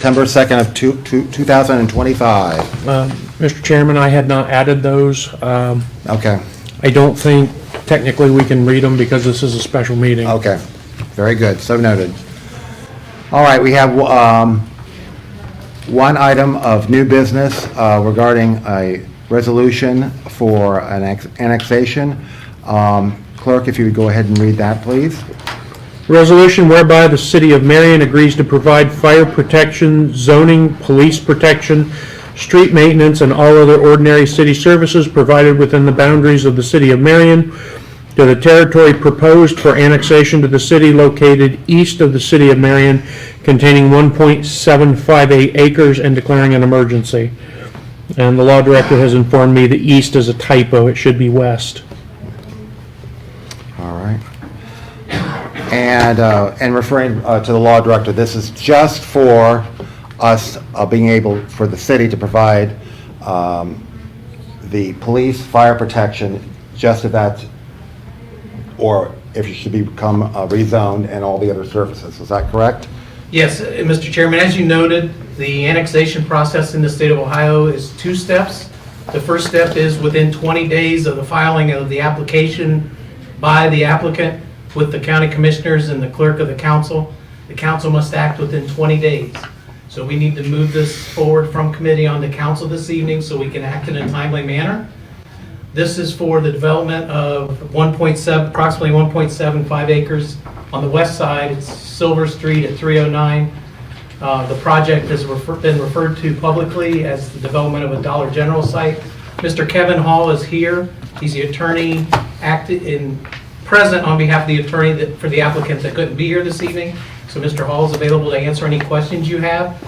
September 2nd of 2025. Mr. Chairman, I had not added those. Okay, I don't think technically we can read them because this is a special meeting. okay. Very good, so noted. All right, we have one item of new business regarding a resolution for an annexation. Clerk, if you would go ahead and read that, please. Resolution whereby the City of Marion agrees to provide fire protection, zoning, police protection, street maintenance, and all other ordinary city services provided within the boundaries of the City of Marion to the territory proposed for annexation to the city located east of the City of Marion, containing 1.758 acres, and declaring an emergency. And the law director has informed me the east is a typo. It should be west. All right. And referring to the law director, this is just for us being able, for the city to provide the police, fire protection, just if that's, or if it should become rezoned and all the other services. Is that correct? Yes, Mr. Chairman, as you noted, the annexation process in the state of Ohio is 2 steps. The first step is within 20 days of the filing of the application by the applicant with the county commissioners and the clerk of the council must act within 20 days. So we need to move this forward from committee onto council this evening so we can act in a timely manner. This is for the development of approximately 1.75 acres on the west side. It's Silver Street at 309. The project has been referred to publicly as the development of a Dollar General site. Mr. Kevin Hall is here. He's the attorney present on behalf of the attorney for the applicant that couldn't be here this evening. So Mr. Hall is available to answer any questions you have.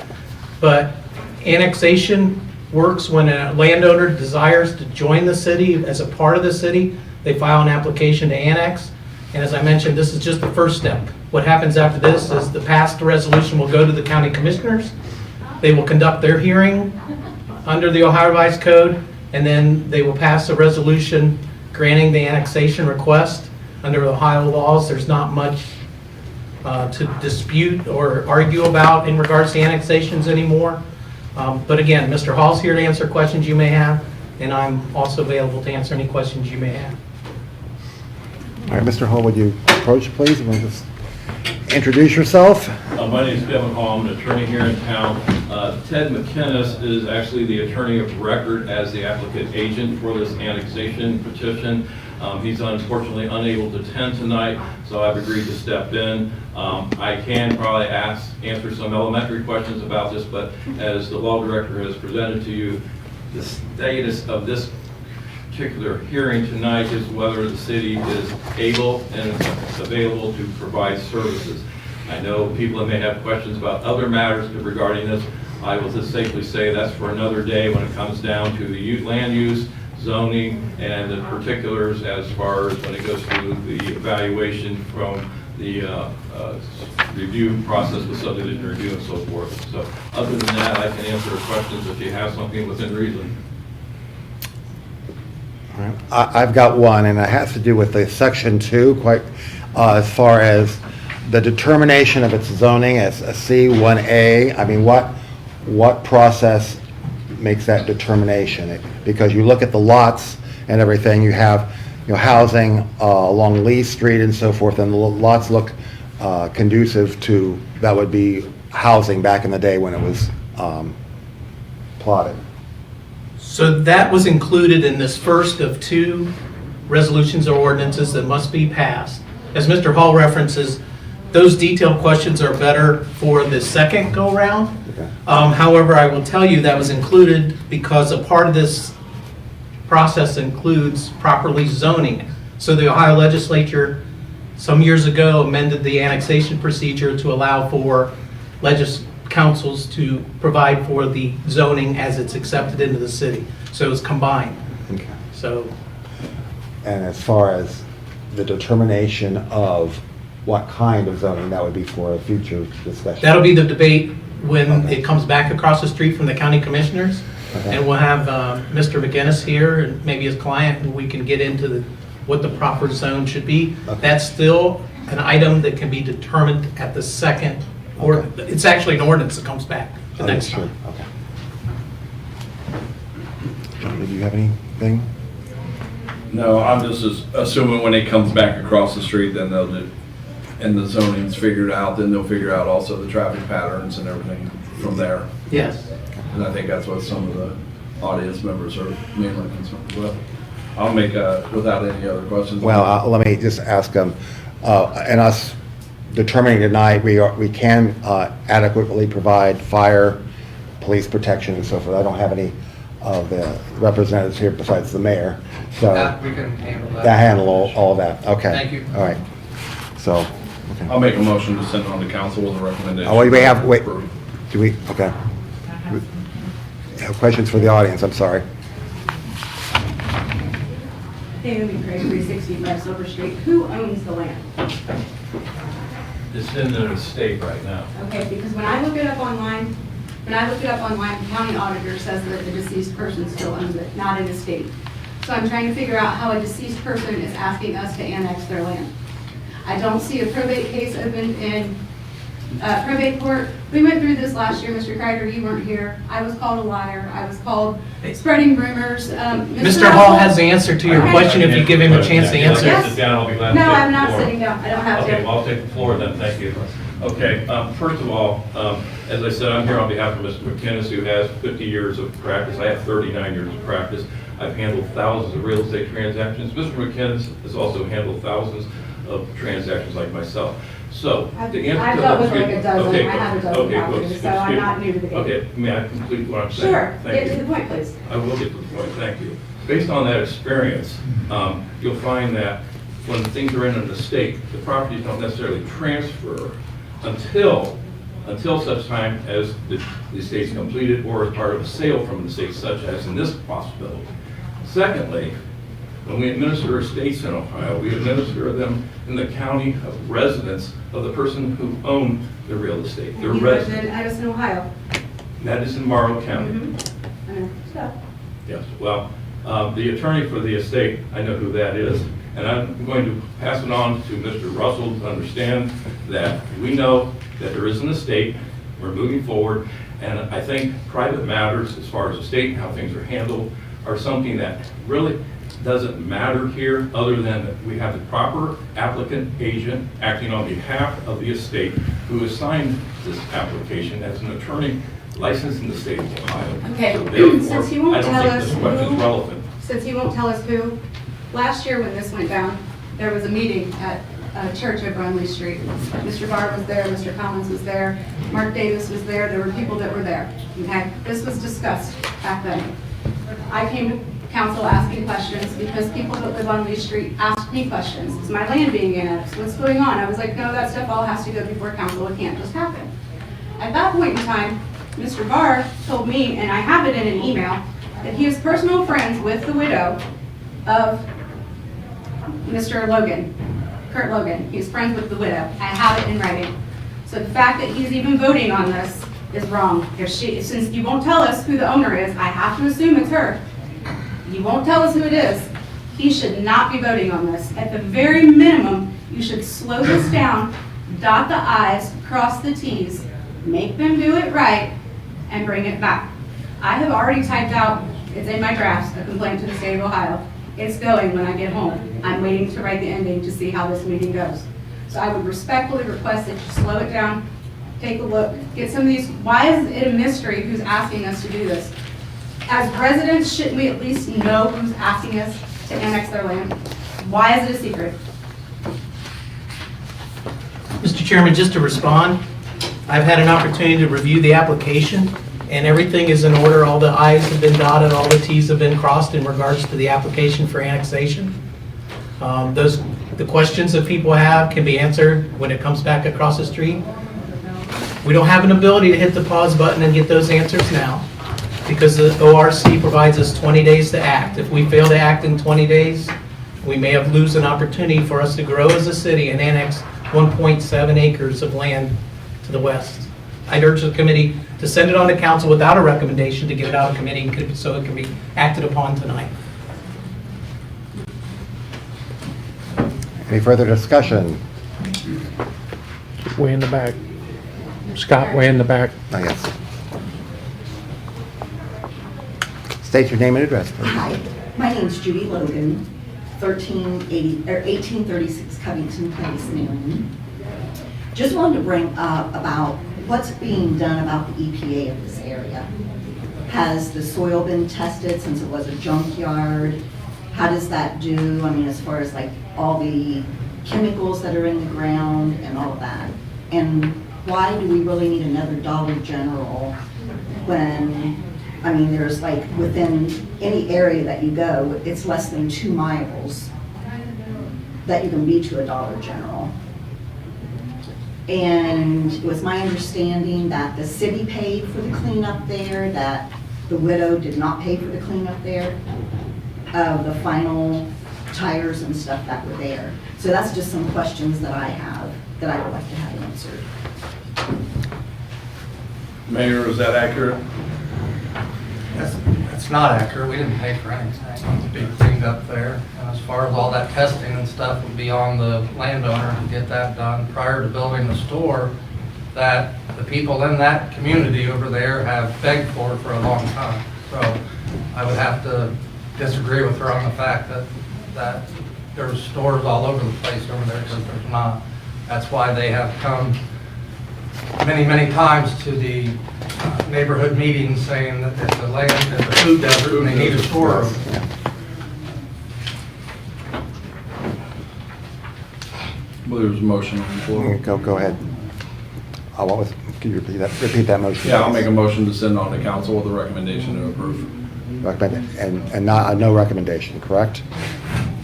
But annexation works when a landowner desires to join the city as a part of the city. They file an application to annex. And as I mentioned, this is just the first step. What happens after this is the passed resolution will go to the county commissioners. They will conduct their hearing under the Ohio Revised Code, and then they will pass a resolution granting the annexation request. Under Ohio laws, there's not much to dispute or argue about in regards to annexations anymore. But again, Mr. Hall's here to answer questions you may have, and I'm also available to answer any questions you may have. All right, Mr. Hall, would you approach, please, and just introduce yourself? My name is Kevin Hall. I'm an attorney here in town. Ted McInnes is actually the attorney of record as the applicant agent for this annexation petition. He's unfortunately unable to attend tonight, so I've agreed to step in. I can probably answer some elementary questions about this, but as the law director has presented to you, the status of this particular hearing tonight is whether the city is able and available to provide services. I know people that may have questions about other matters regarding this. I will just safely say that's for another day when it comes down to the land use, zoning, and the particulars as far as when it goes through the evaluation from the review process with subdivision review and so forth. So other than that, I can answer questions if you have something within reason. I've got one, and it has to do with the Section 2, as far as the determination of its zoning as a C1A. I mean, what process makes that determination? Because you look at the lots and everything, you have housing along Lee Street and so forth, and the lots look conducive to, that would be housing back in the day when it was plotted. So that was included in this first of 2 resolutions or ordinances that must be passed. As Mr. Hall references, those detailed questions are better for the second go-round. Okay. However, I will tell you that was included because a part of this process includes properly zoning. So the Ohio legislature some years ago amended the annexation procedure to allow for councils to provide for the zoning as it's accepted into the city. So it's combined. Okay. So, And as far as the determination of what kind of zoning, that would be for a future discussion. that'll be the debate when Okay. it comes back across the street from the county commissioners. Okay. And we'll have Mr. McGinnis here and maybe his client, and we can get into what the proper zone should be. Okay. That's still an item that can be determined at the second, or Okay. it's actually an ordinance that comes back the next sure. time. Okay. John, do you have anything? No, I'm just assuming when it comes back across the street, then they'll do, and the zoning's figured out, then they'll figure out also the traffic patterns and everything from there. Yes. And I think that's what some of the audience members are mainly concerned with. I'll make without any other questions. Well, let me just ask them, and us determining tonight, we can adequately provide fire, police protection and so forth. I don't have any of the representatives here besides the mayor, so. We can handle that. That handle all of that, okay. Thank you. All right, so, okay. I'll make a motion to send it on to council with a recommendation. Oh, wait, do we, okay. Questions for the audience, I'm sorry. Naomi Craig, 365 Silver Street. Who owns the land? It's in the state right now. Okay, because when I look it up online, the county auditor says that the deceased person still owns it, not an estate. So I'm trying to figure out how a deceased person is asking us to annex their land. I don't see a probate case open in probate court. We went through this last year, Mr. Kreider, you weren't here. I was called a liar. I was called spreading rumors. Mr. Hall has the answer to your Okay. question if you give him a chance to answer. Yes. Sit down, I'll be glad to No, take the I'm not floor. sitting down. I don't have Okay, to. well, I'll take the floor then, thank you. Okay, first of all, as I said, I'm here on behalf of Mr. McKinnis, who has 50 years of practice. I have 39 years of practice. I've handled thousands of real estate transactions. Mr. McKinnis has also handled thousands of transactions like myself. So, I've the answer I've to dealt with okay, like a dozen. okay, I have a dozen okay, well, properties, so I'm excuse- not new to the game. Okay, may I complete what I'm saying? Sure, Thank get you. to the point, please. I will get to the point, thank you. Based on that experience, you'll find that when things are in an estate, the properties don't necessarily transfer until such time as the estate's completed or as part of a sale from an estate, such as in this possibility. Secondly, when we administer estates in Ohio, we administer them in the county of residence of the person who owned the real estate, their You lived residence. in Edison, Ohio. That is in Morrow County. I know. So, Yes, well, the attorney for the estate, I know who that is, and I'm going to pass it on to Mr. Russell to understand that we know that there is an estate, we're moving forward, and I think private matters, as far as estate and how things are handled, are something that really doesn't matter here, other than that we have the proper applicant agent acting on behalf of the estate who has signed this application as an attorney licensed in the state of Ohio. Okay, So therefore, since you won't I don't tell think us this question's who- relevant. since he won't tell us who, last year when this went down, there was a meeting at a church over on Lee Street. Mr. Barr was there, Mr. Collins was there, Mark Davis was there, there were people that were there. Okay, this was discussed back then. I came to council asking questions because people that live on Lee Street asked me questions. Is my land being annexed? What's going on? I was like, no, that stuff all has to go before council. It can't just happen. At that point in time, Mr. Barr told me, and I have it in an email, that he is personal friends with the widow of Mr. Logan, Kurt Logan. He's friends with the widow. I have it in writing. So the fact that he's even voting on this is wrong. Since you won't tell us who the owner is, I have to assume it's her. You won't tell us who it is. He should not be voting on this. At the very minimum, you should slow this down, dot the i's, cross the t's, make them do it right, and bring it back. I have already typed out, it's in my drafts, a complaint to the state of Ohio. It's going when I get home. I'm waiting to write the ending to see how this meeting goes. So I would respectfully request that you slow it down, take a look, get some of these, why is it a mystery who's asking us to do this? As residents, shouldn't we at least know who's asking us to annex their land? Why is it a secret? Mr. Chairman, just to respond, I've had an opportunity to review the application, and everything is in order. All the i's have been dotted, all the t's have been crossed in regards to the application for annexation. The questions that people have can be answered when it comes back across the street. We don't have an ability to hit the pause button and get those answers now, because the ORC provides us 20 days to act. If we fail to act in 20 days, we may have lose an opportunity for us to grow as a city and annex 1.7 acres of land to the west. I'd urge the committee to send it on to council without a recommendation to get it out of committee so it can be acted upon tonight. Any further discussion? Way in the back. Scott, way in the back. Oh, yes. State your name and address, please. Hi, my name's Judy Logan, 1836 Covington Place, Marion. Just wanted to bring up about what's being done about the EPA of this area. Has the soil been tested since it was a junkyard? How does that do, I mean, as far as like all the chemicals that are in the ground and all of that? And why do we really need another Dollar General when, I mean, there's like within any area that you go, it's less than 2 miles that you can be to a Dollar General. And it was my understanding that the city paid for the cleanup there, that the widow did not pay for the cleanup there of the final tires and stuff that were there. So that's just some questions that I have that I would like to have answered. Mayor, is that accurate? That's not accurate. We didn't pay for anything to be cleaned up there. And as far as all that testing and stuff would be on the landowner to get that done prior to building the store that the people in that community over there have begged for a long time. So I would have to disagree with her on the fact that there's stores all over the place over there, because there's not. That's why they have come many, many times to the neighborhood meetings saying that it's a land, it's a food desert, and they need a store over there. Well, there's a motion on the floor. Go ahead. What was, can you repeat that motion? Yeah, I'll make a motion to send on to council with a recommendation to approve. Recommend, and not, no recommendation, correct?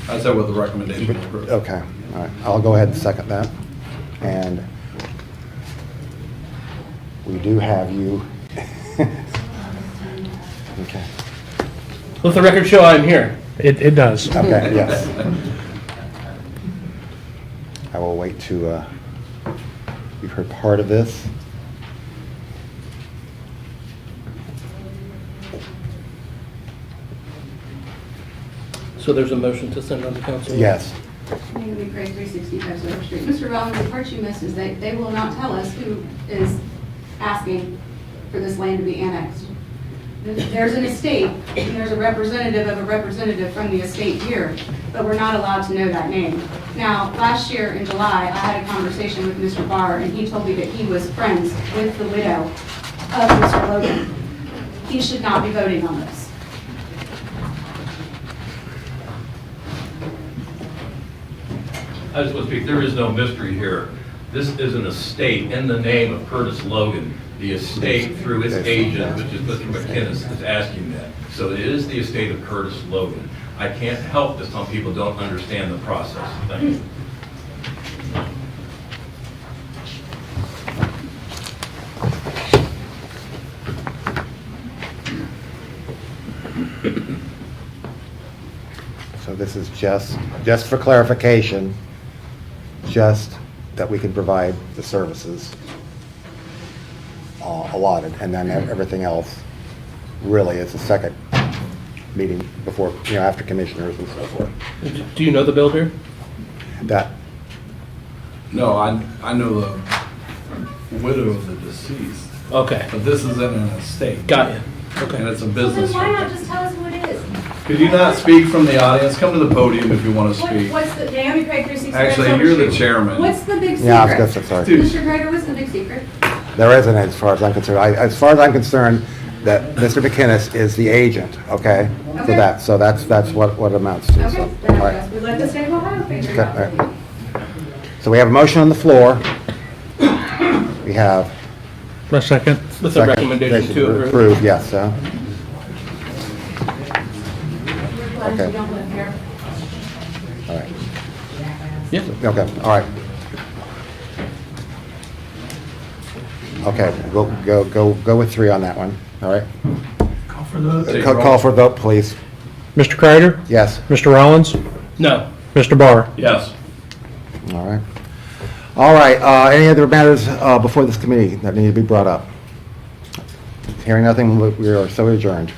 I said with a recommendation to approve. Okay, all right. I'll go ahead and second that. And we do have you. Okay. Let the record show I'm here. It does. Okay, yes. I will wait to, you've heard part of this. So there's a motion to send on to council? Yes. Naomi Craig, 365 Silver Street. Mr. Rollins, the part you missed is they will not tell us who is asking for this land to be annexed. There's an estate, and there's a representative of a representative from the estate here, but we're not allowed to know that name. Now, last year in July, I had a conversation with Mr. Barr, and he told me that he was friends with the widow of Mr. Logan. He should not be voting on this. I just want to speak, there is no mystery here. This is an estate in the name of Curtis Logan. The estate through its agent, which is Mr. McInnes, is asking that. So it is the estate of Curtis Logan. I can't help that some people don't understand the process. Thank you. So this is just for clarification, just that we can provide the services allotted, and then everything else really is the second meeting before, after commissioners and so forth. Do you know the builder? That, No, I know the widow of the deceased, Okay, but this is in an estate. got you. And Okay. it's a So business. then why not just tell us who it is? Could you not speak from the audience? Come to the podium if you want to speak. What's the, Naomi Craig, 365 Actually, Silver you're the Street. chairman. What's the big secret? yeah, I was gonna say, sorry. Dude. Mr. Krager, what's the big secret? There isn't, as far as I'm concerned. As far as I'm concerned, that Mr. McInnes is the agent, okay? Okay. So that's what it amounts to. So, Okay, then all I right. guess we let the state of Ohio figure it Okay, out. all right. So we have a motion on the floor. We have. A second. With a recommendation to approve. Approve, yes, We're glad Okay. you don't live here. all right. Yeah. Okay, all right. Okay, we'll go with 3 on that one, all right? Call for the Take Call roll. for a vote, please. Mr. Kreider? Yes, Mr. Rollins? No. Mr. Barr? Yes. all right. All right, any other matters before this committee that need to be brought up? Hearing nothing, we are so adjourned.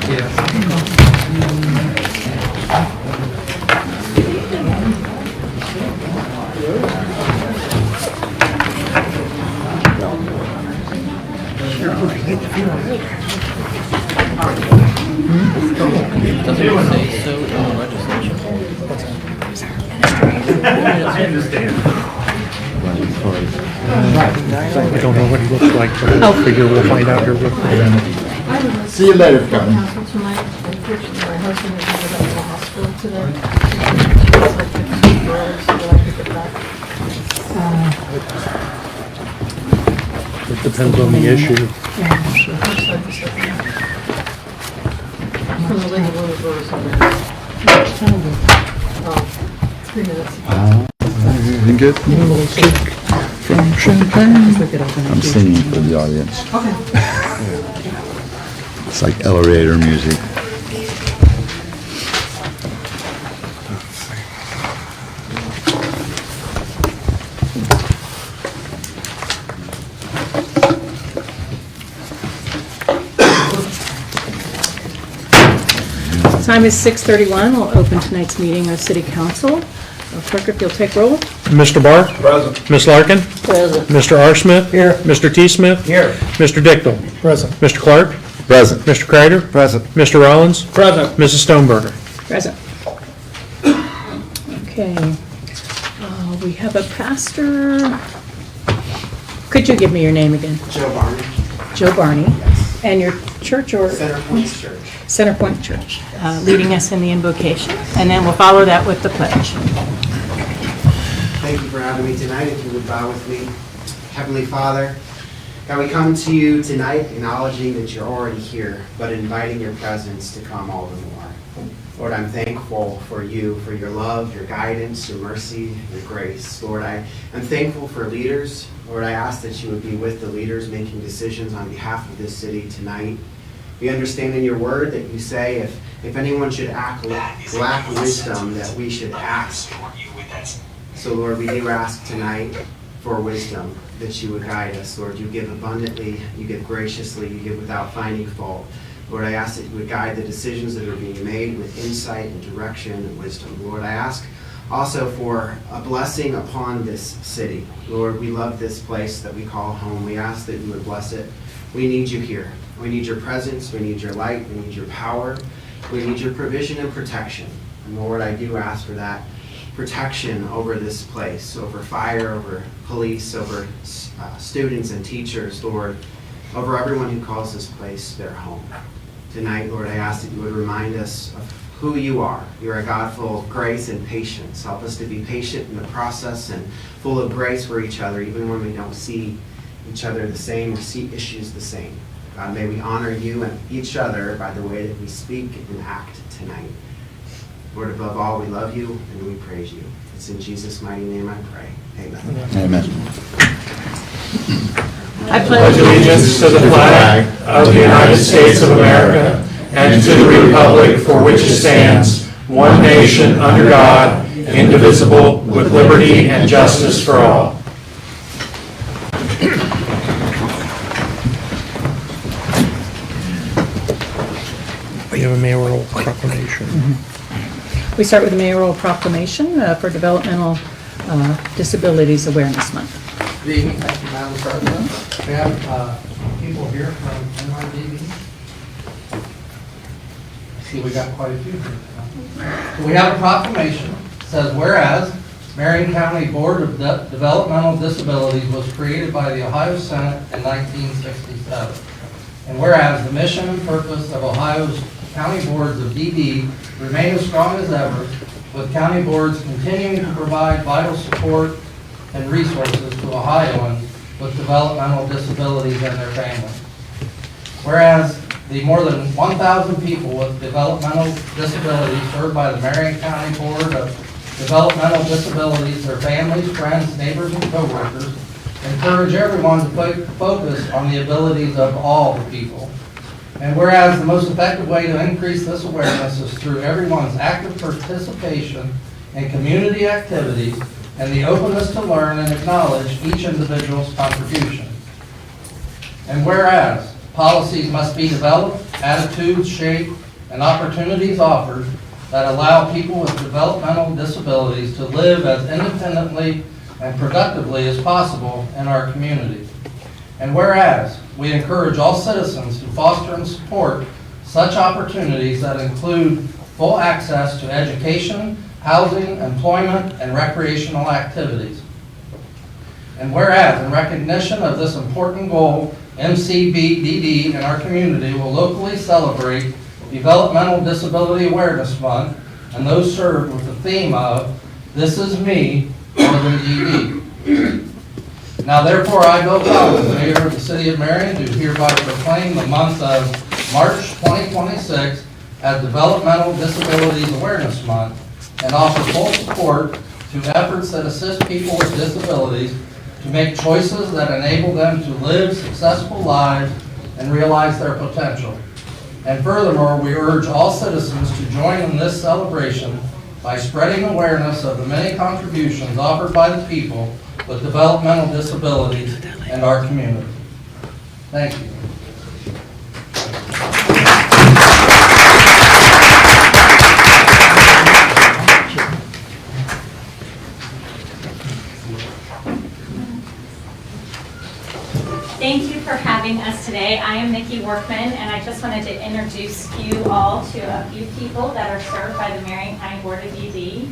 Yes. Doesn't it say so in the legislation? I don't know what he looks like, but I figure we'll find out here real quick. See you later, Connie. Council tonight. Unfortunately, my husband is in the hospital today. So I took some drugs, so I pick it back. It depends on the issue. Yeah, sure. First, I just said, yeah. From the legal voters over there. 3 minutes. You good? From Champagne. I'm singing for the audience. It's like elevator music. Time is 6:31. We'll open tonight's meeting of City Council. Clerk, if you'll take roll. Mr. Barr? Present. Ms. Larkin? Present. Mr. R. Smith? Here. Mr. T. Smith? Here. Mr. Dickle? Present. Mr. Clark? Present. Mr. Kreider? Present. Mr. Rollins? Present. Mrs. Stoneberger? Present. Okay. We have a pastor. Could you give me your name again? Joe Barney, Joe Barney. And your church or? Center Point Church. Center Point Church, leading us in the invocation. And then we'll follow that with the pledge. Thank you for having me tonight. If you would bow with me. Heavenly Father, God, we come to you tonight acknowledging that you're already here, but inviting your presence to come all the more. Lord, I'm thankful for you, for your love, your guidance, your mercy, your grace. Lord, I'm thankful for leaders. Lord, I ask that you would be with the leaders making decisions on behalf of this city tonight. We understand in your word that you say if anyone should lack wisdom, that we should ask. So Lord, we do ask tonight for wisdom, that you would guide us. Lord, you give abundantly, you give graciously, you give without finding fault. Lord, I ask that you would guide the decisions that are being made with insight and direction and wisdom. Lord, I ask also for a blessing upon this city. Lord, we love this place that we call home. We ask that you would bless it. We need you here. We need your presence. We need your light. We need your power. We need your provision and protection. And Lord, I do ask for that protection over this place, over fire, over police, over students and teachers, Lord, over everyone who calls this place their home. Tonight, Lord, I ask that you would remind us of who you are. You're a God full of grace and patience. Help us to be patient in the process and full of grace for each other, even when we don't see each other the same or see issues the same. God, may we honor you and each other by the way that we speak and act tonight. Lord, above all, we love you and we praise you. It's in Jesus' mighty name I pray. Amen. Amen. I pledge Allegiance to the flag of the United States of America and to the republic for which it stands, one nation under God, indivisible, with liberty and justice for all. We have a mayoral proclamation. We start with the mayoral proclamation for Developmental Disabilities Awareness Month. Good evening, thank you, Madam President. We have people here from NYDB. See, we got quite a few here. So we have a proclamation. It says, whereas Marion County Board of Developmental Disabilities was created by the Ohio Senate in 1967. And whereas the mission and purpose of Ohio's county boards of DD remain as strong as ever, with county boards continuing to provide vital support and resources to Ohioans with developmental disabilities and their families. Whereas the more than 1,000 people with developmental disabilities served by the Marion County Board of Developmental Disabilities, their families, friends, neighbors, and coworkers, encourage everyone to focus on the abilities of all the people. And whereas the most effective way to increase this awareness is through everyone's active participation in community activities and the openness to learn and acknowledge each individual's contribution. And whereas policies must be developed, attitudes shaped, and opportunities offered that allow people with developmental disabilities to live as independently and productively as possible in our community. And whereas we encourage all citizens to foster and support such opportunities that include full access to education, housing, employment, and recreational activities. And whereas, in recognition of this important goal, MCBDD in our community will locally celebrate Developmental Disability Awareness Month and those served with the theme of "This is me, more than DD." Now therefore, I, Bill Collins, Mayor of the City of Marion, do hereby proclaim the month of March 2026 as Developmental Disabilities Awareness Month and offer full support to efforts that assist people with disabilities to make choices that enable them to live successful lives and realize their potential. And furthermore, we urge all citizens to join in this celebration by spreading awareness of the many contributions offered by the people with developmental disabilities and our community. Thank you. Thank you for having us today. I am Nikki Workman, and I just wanted to introduce you all to a few people that are served by the Marion County Board of ED.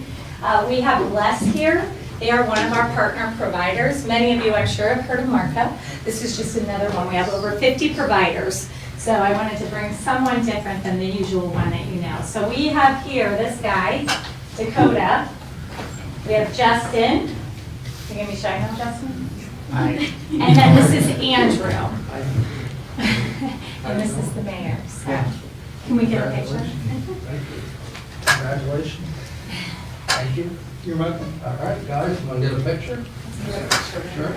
We have Les here. They are one of our partner providers. Many of you, I'm sure, have heard of Marca. This is just another one. We have over 50 providers. So I wanted to bring someone different than the usual one that you know. So we have here this guy, Dakota. We have Justin. You gonna be shy now, Justin? And then this is Andrew. And this is the mayor. So can we get a picture? Congratulations. Thank you. You're welcome. All right, guys, want to get a picture? Sure.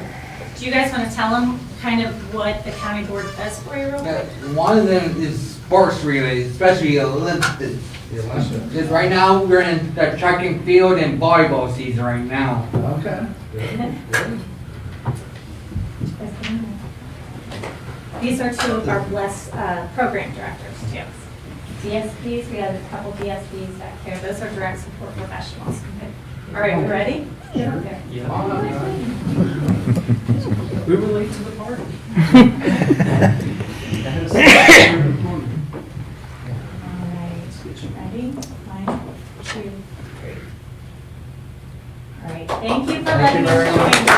Do you guys want to tell them kind of what the county board does for you real quick? One of them is sports related, especially Olympics. Because right now we're in the track and field and volleyball season right now. Okay. Good. These are two of our blessed program directors too. DSPs, we have a couple DSPs back here. Those are direct support professionals. All right, we ready? Yeah. We were late to the party. All right, ready? 1, 2, 3. All right, thank you for letting us join you.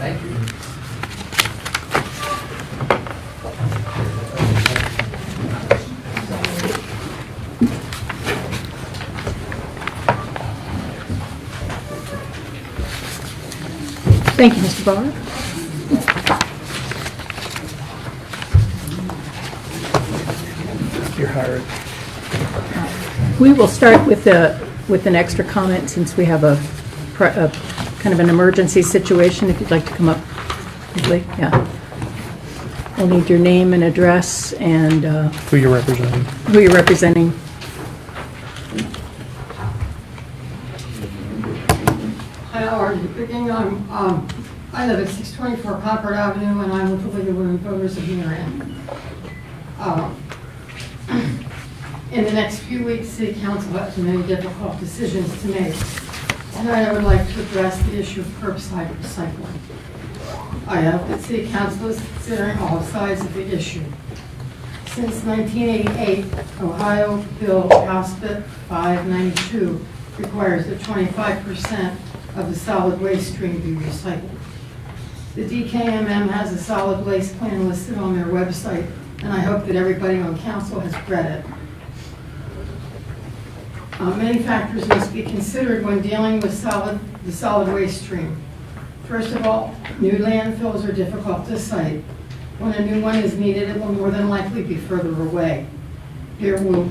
Thank you. Thank you, Mr. Barr. You're hired. We will start with an extra comment since we have a kind of an emergency situation. If you'd like to come up quickly, yeah. We'll need your name and address and Who you're representing. who you're representing. Hi, how are you? Speaking, I live at 624 Concord Avenue, and I'm with the League of Women Voters of Marion. In the next few weeks, City Council has many difficult decisions to make. Tonight, I would like to address the issue of curbside recycling. I hope that City Council is considering all sides of the issue. Since 1988, Ohio Bill House Bill 592 requires that 25% of the solid waste stream be recycled. The DKMM has a solid waste plan listed on their website, and I hope that everybody on council has read it. Many factors must be considered when dealing with the solid waste stream. First of all, new landfills are difficult to site. When a new one is needed, it will more than likely be further away. There will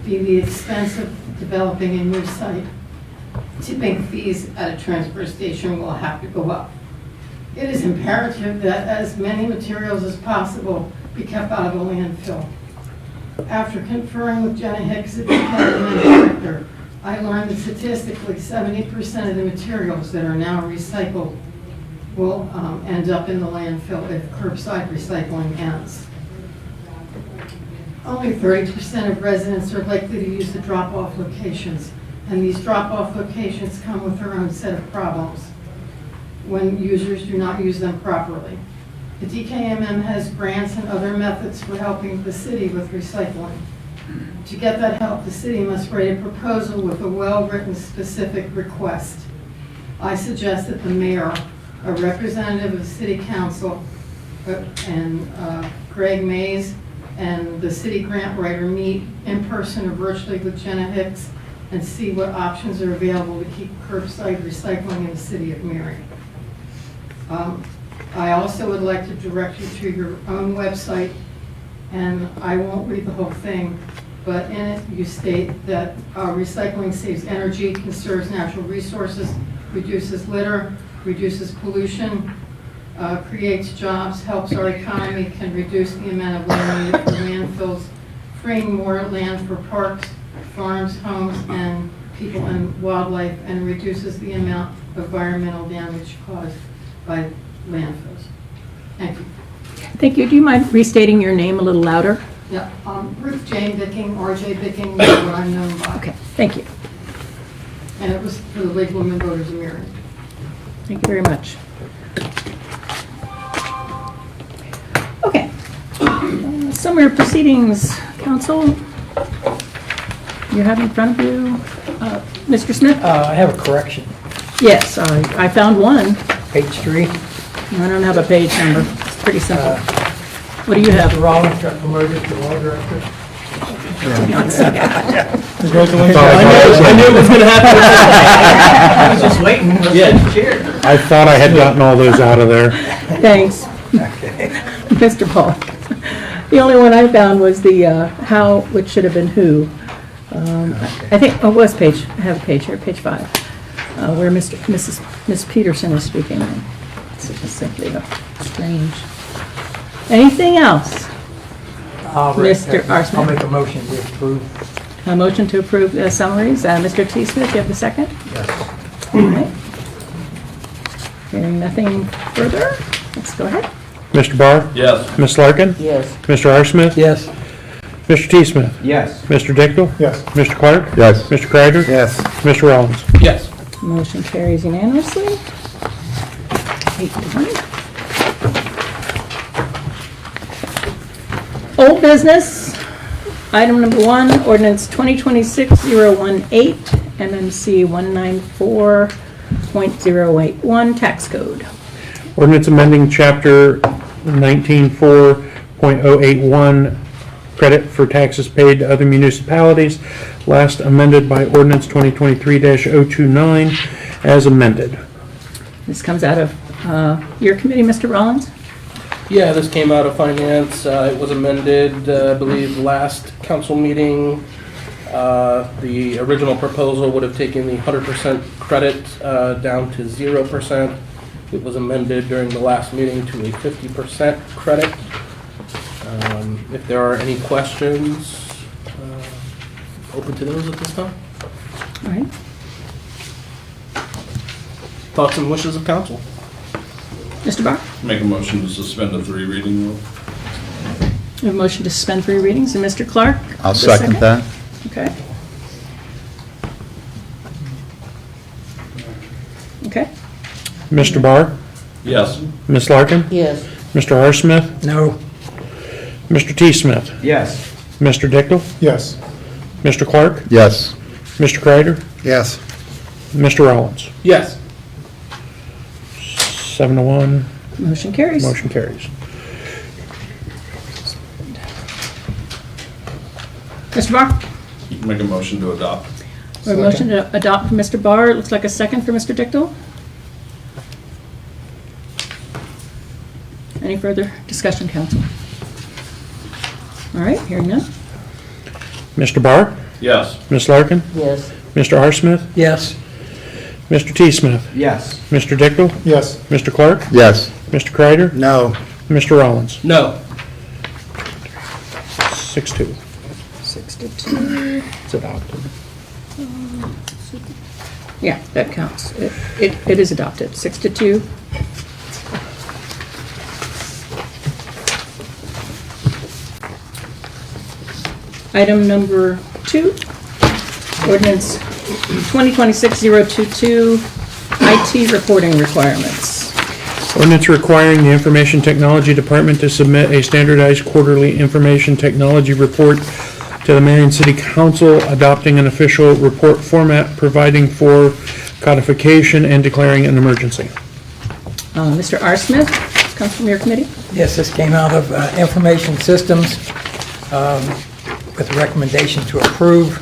be the expense of developing a new site. Tipping fees at a transfer station will have to go up. It is imperative that as many materials as possible be kept out of the landfill. After conferring with Jenna Hicks, the department director, I learned that statistically 70% of the materials that are now recycled will end up in the landfill if curbside recycling ends. Only 30% of residents are likely to use the drop-off locations, and these drop-off locations come with their own set of problems when users do not use them properly. The DKMM has grants and other methods for helping the city with recycling. To get that help, the city must write a proposal with a well-written specific request. I suggest that the mayor, a representative of the city council, and Greg Mays, and the city grant writer meet in person or virtually with Jenna Hicks and see what options are available to keep curbside recycling in the city of Marion. I also would like to direct you to your own website, and I won't read the whole thing, but in it you state that recycling saves energy, conserves natural resources, reduces litter, reduces pollution, creates jobs, helps our economy, can reduce the amount of land needed for landfills, freeing more land for parks, farms, homes, and people and wildlife, and reduces the amount of environmental damage caused by landfills. Thank you. Thank you. Do you mind restating your name a little louder? Yeah, Ruth Jane Bicking, RJ Bicking, is what I'm known by. Okay, thank you. And it was for the League of Women Voters of Marion. Thank you very much. Okay. Summary of proceedings, council. You have in front of you, Mr. Smith? I have a correction. Yes, I found one. Page 3. I don't have a page number. It's pretty simple. What do you have? Mr. Rollins got promoted to law director. Congratulations. I knew it was going to happen. I was just waiting. Yeah. I thought I had gotten all those out of there. Thanks. Mr. Paul. The only one I found was the how, which should have been who. I think, it was page, I have a page here, page 5, where Miss Peterson is speaking. It's just simply strange. Anything else? Mr. Arsman. I'll make a motion to approve. A motion to approve the summaries. Mr. T. Smith, you have the second? Yes. All right. Hearing nothing further, let's go ahead. Mr. Barr? Yes. Ms. Larkin? Yes. Mr. R. Smith? Yes. Mr. T. Smith? Yes. Mr. Dickel? Yes. Mr. Clark? Yes. Mr. Kreider? Yes. Mr. Rollins? Yes. Motion carries unanimously. 8-1. Old business, item number 1, ordinance 2026-018, MMC 194.081, tax code. Ordinance amending Chapter 19.4.081, credit for taxes paid to other municipalities, last amended by Ordinance 2023-029, as amended. This comes out of your committee, Mr. Rollins? Yeah, this came out of finance. It was amended, I believe, last council meeting. The original proposal would have taken the 100% credit down to 0%. It was amended during the last meeting to a 50% credit. If there are any questions, open to those at this time. All right. Thoughts and wishes of council. Mr. Barr? Make a motion to suspend the 3 reading rule. We have a motion to suspend 3 readings, and Mr. Clark? I'll the second that. Okay. Okay. Mr. Barr? Yes. Ms. Larkin? Yes. Mr. R. Smith? No. Mr. T. Smith? Yes. Mr. Dickel? Yes. Mr. Clark? Yes. Mr. Kreider? Yes. Mr. Rollins? Yes. 7-1, Motion carries. motion carries. Mr. Barr? Make a motion to adopt. We have a motion to adopt from Mr. Barr. It looks like a second for Mr. Dickel. Any further discussion, council? All right, hearing none. Mr. Barr? Yes. Ms. Larkin? Yes. Mr. R. Smith? Yes. Mr. T. Smith? Yes. Mr. Dickel? Yes. Mr. Clark? Yes. Mr. Kreider? No. Mr. Rollins? No. 6-2. 6-2. It's adopted. Yeah, that counts. It is adopted, 6-2. Item number 2, ordinance 2026-022, IT reporting requirements. Ordinance requiring the Information Technology Department to submit a standardized quarterly information technology report to the Marion City Council, adopting an official report format, providing for codification, and declaring an emergency. Mr. R. Smith, this comes from your committee. Yes, this came out of Information Systems with a recommendation to approve.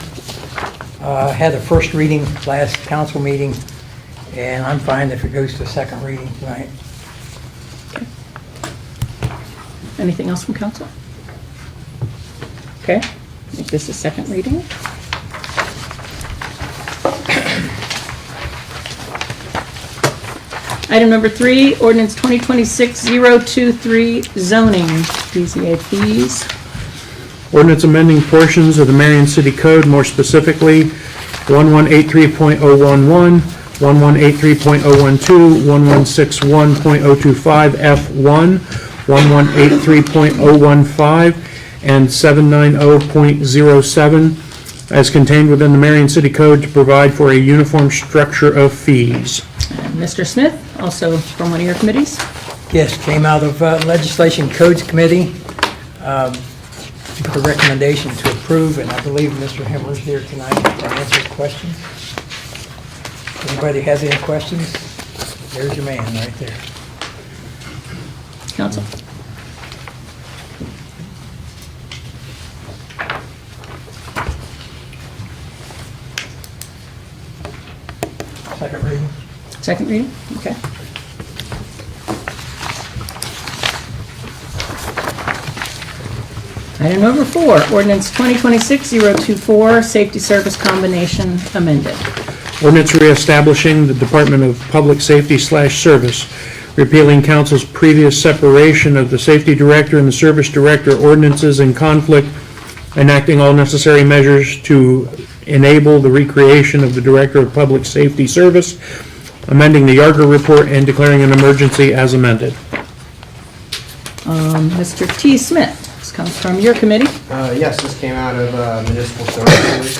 Had a first reading last council meeting, and I'm fine if it goes to second reading tonight. Anything else from council? Okay, make this a second reading. Item number 3, ordinance 2026-023, zoning, BZA fees. Ordinance amending portions of the Marion City Code, more specifically 1183.011, 1183.012, 1161.025 F1, 1183.015, and 790.07, as contained within the Marion City Code to provide for a uniform structure of fees. And Mr. Smith, also from one of your committees. Yes, came out of Legislation Codes Committee with a recommendation to approve, and I believe Mr. Hemmer's here tonight to answer questions. Anybody has any questions? There's your man right there. Council. Second reading. Second reading, okay. Item number 4, ordinance 2026-024, safety service combination amended. Ordinance reestablishing the Department of Public Safety/Service, repealing council's previous separation of the safety director and the service director ordinances in conflict, enacting all necessary measures to enable the recreation of the Director of Public Safety Service, amending the Yarger report, and declaring an emergency as amended. Mr. T. Smith, this comes from your committee. Yes, this came out of municipal services.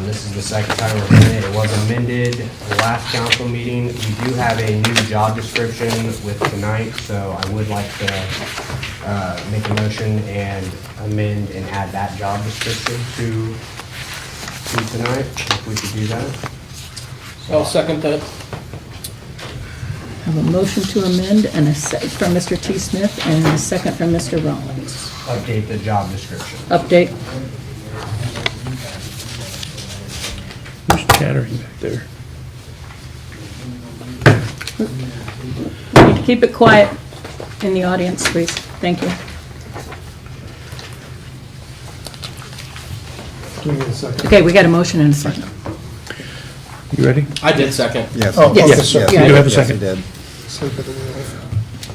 This is the second time we're doing it. It was amended the last council meeting. We do have a new job description with tonight, so I would like to make a motion and amend and add that job description to tonight, if we could do that. I'll second that. I have a motion to amend and a second from Mr. T. Smith and a second from Mr. Rollins. Update the job description. Update. Who's chattering back there? We need to keep it quiet in the audience, please. Thank you. Okay, we got a motion and a second. You ready? I did second. Yes. Oh, yes. Yes, Yeah. you do have a Yes, second. you did.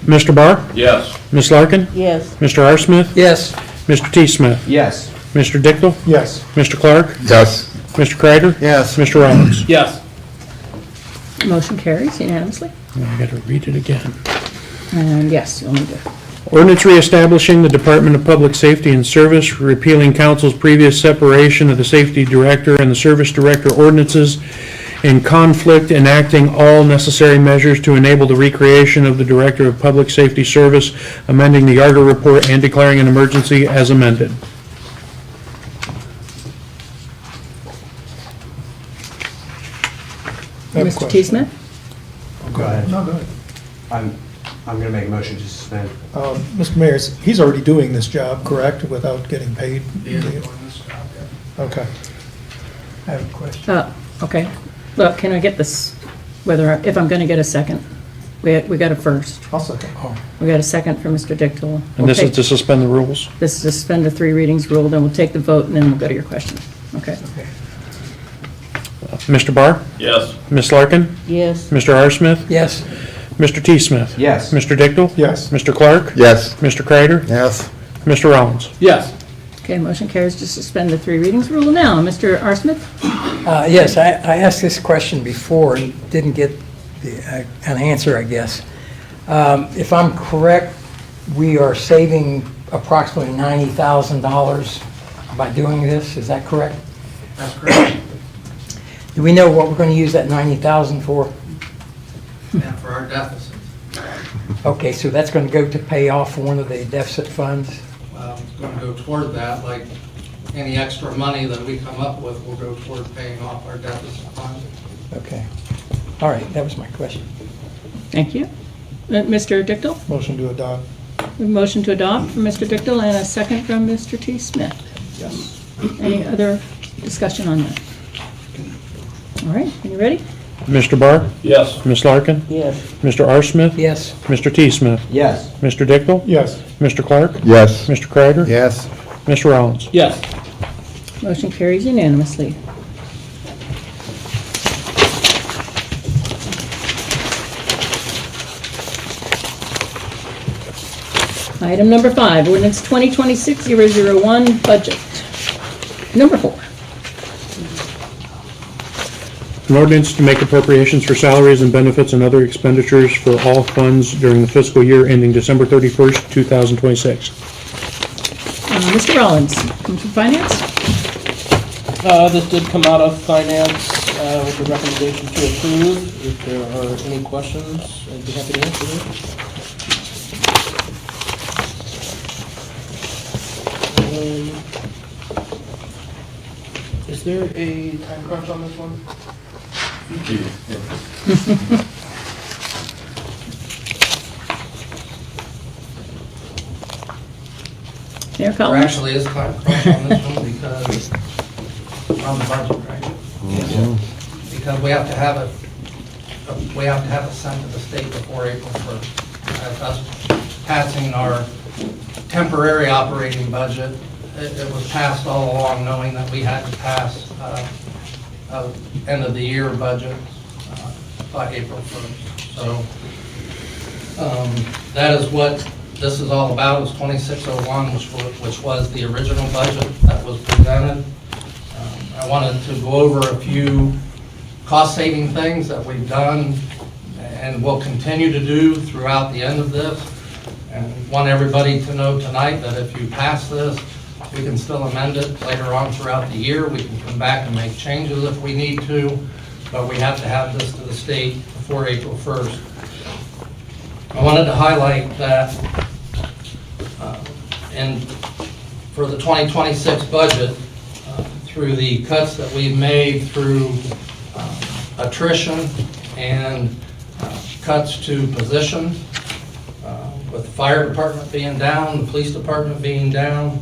Mr. Barr? Yes. Ms. Larkin? Yes. Mr. R. Smith? Yes. Mr. T. Smith? Yes. Mr. Dickel? Yes. Mr. Clark? Yes. Mr. Kreider? Yes. Mr. Rollins? Yes. Motion carries unanimously. I gotta read it again. And yes, you'll need to. Ordinance reestablishing the Department of Public Safety and Service, repealing council's previous separation of the safety director and the service director ordinances in conflict, enacting all necessary measures to enable the recreation of the Director of Public Safety Service, amending the Yarger report, and declaring an emergency as amended. Mr. T. Smith? Go ahead. No, go ahead. I'm going to make a motion to suspend. Mr. Mayor, he's already doing this job, correct, without getting paid? Okay. I have a question. Okay. Look, can I get this, if I'm going to get a second? We got a first. I'll second. We got a second for Mr. Dictel. And this is to suspend the rules? This is to suspend the 3 readings rule, then we'll take the vote, and then we'll go to your question. Okay. Mr. Barr? Yes. Ms. Larkin? Yes. Mr. R. Smith? Yes. Mr. T. Smith? Yes. Mr. Dictel? Yes. Mr. Clark? Yes. Mr. Kreider? Yes. Mr. Rollins? Yes. Okay, motion carries to suspend the 3 readings rule. Now, Mr. R. Smith? Yes, I asked this question before and didn't get an answer, I guess. If I'm correct, we are saving approximately $90,000 by doing this, is that correct? That's correct. Do we know what we're going to use that 90,000 for? And for our deficit. Okay, so that's going to go to pay off one of the deficit funds? Well, it's going to go toward that, like any extra money that we come up with will go toward paying off our deficit fund. Okay. All right, that was my question. Thank you. Mr. Dichtel? Motion to adopt. A motion to adopt from Mr. Dichtel and a second from Mr. T. Smith. Yes. Any other discussion on that? All right, are you ready? Mr. Barr? Yes. Ms. Larkin? Yes. Mr. R. Smith? Yes. Mr. T. Smith? Yes. Mr. Dichtel? Yes. Mr. Clark? Yes. Mr. Kreider? Yes. Mr. Rollins? Yes. Motion carries unanimously. Item number 5, ordinance 2026-001, budget. Number 4. An ordinance to make appropriations for salaries and benefits and other expenditures for all funds during the fiscal year ending December 31st, 2026. Mr. Rollins, from Finance? This did come out of finance with the recommendation to approve. If there are any questions, I'd be happy to answer them. Is there a time crunch on this one? Mayor There Collins? actually is time crunch on this one because we're on the budget, right? Because we have to have it sent to the state before April 1st. That's us passing our temporary operating budget. It was passed all along knowing that we had to pass end of the year budget by April 1st. So that is what this is all about, is 2601, which was the original budget that was presented. I wanted to go over a few cost-saving things that we've done and will continue to do throughout the end of this. And want everybody to know tonight that if you pass this, we can still amend it later on throughout the year. We can come back and make changes if we need to, but we have to have this to the state before April 1st. I wanted to highlight that for the 2026 budget, through the cuts that we've made through attrition and cuts to positions, with the fire department being down, the police department being down,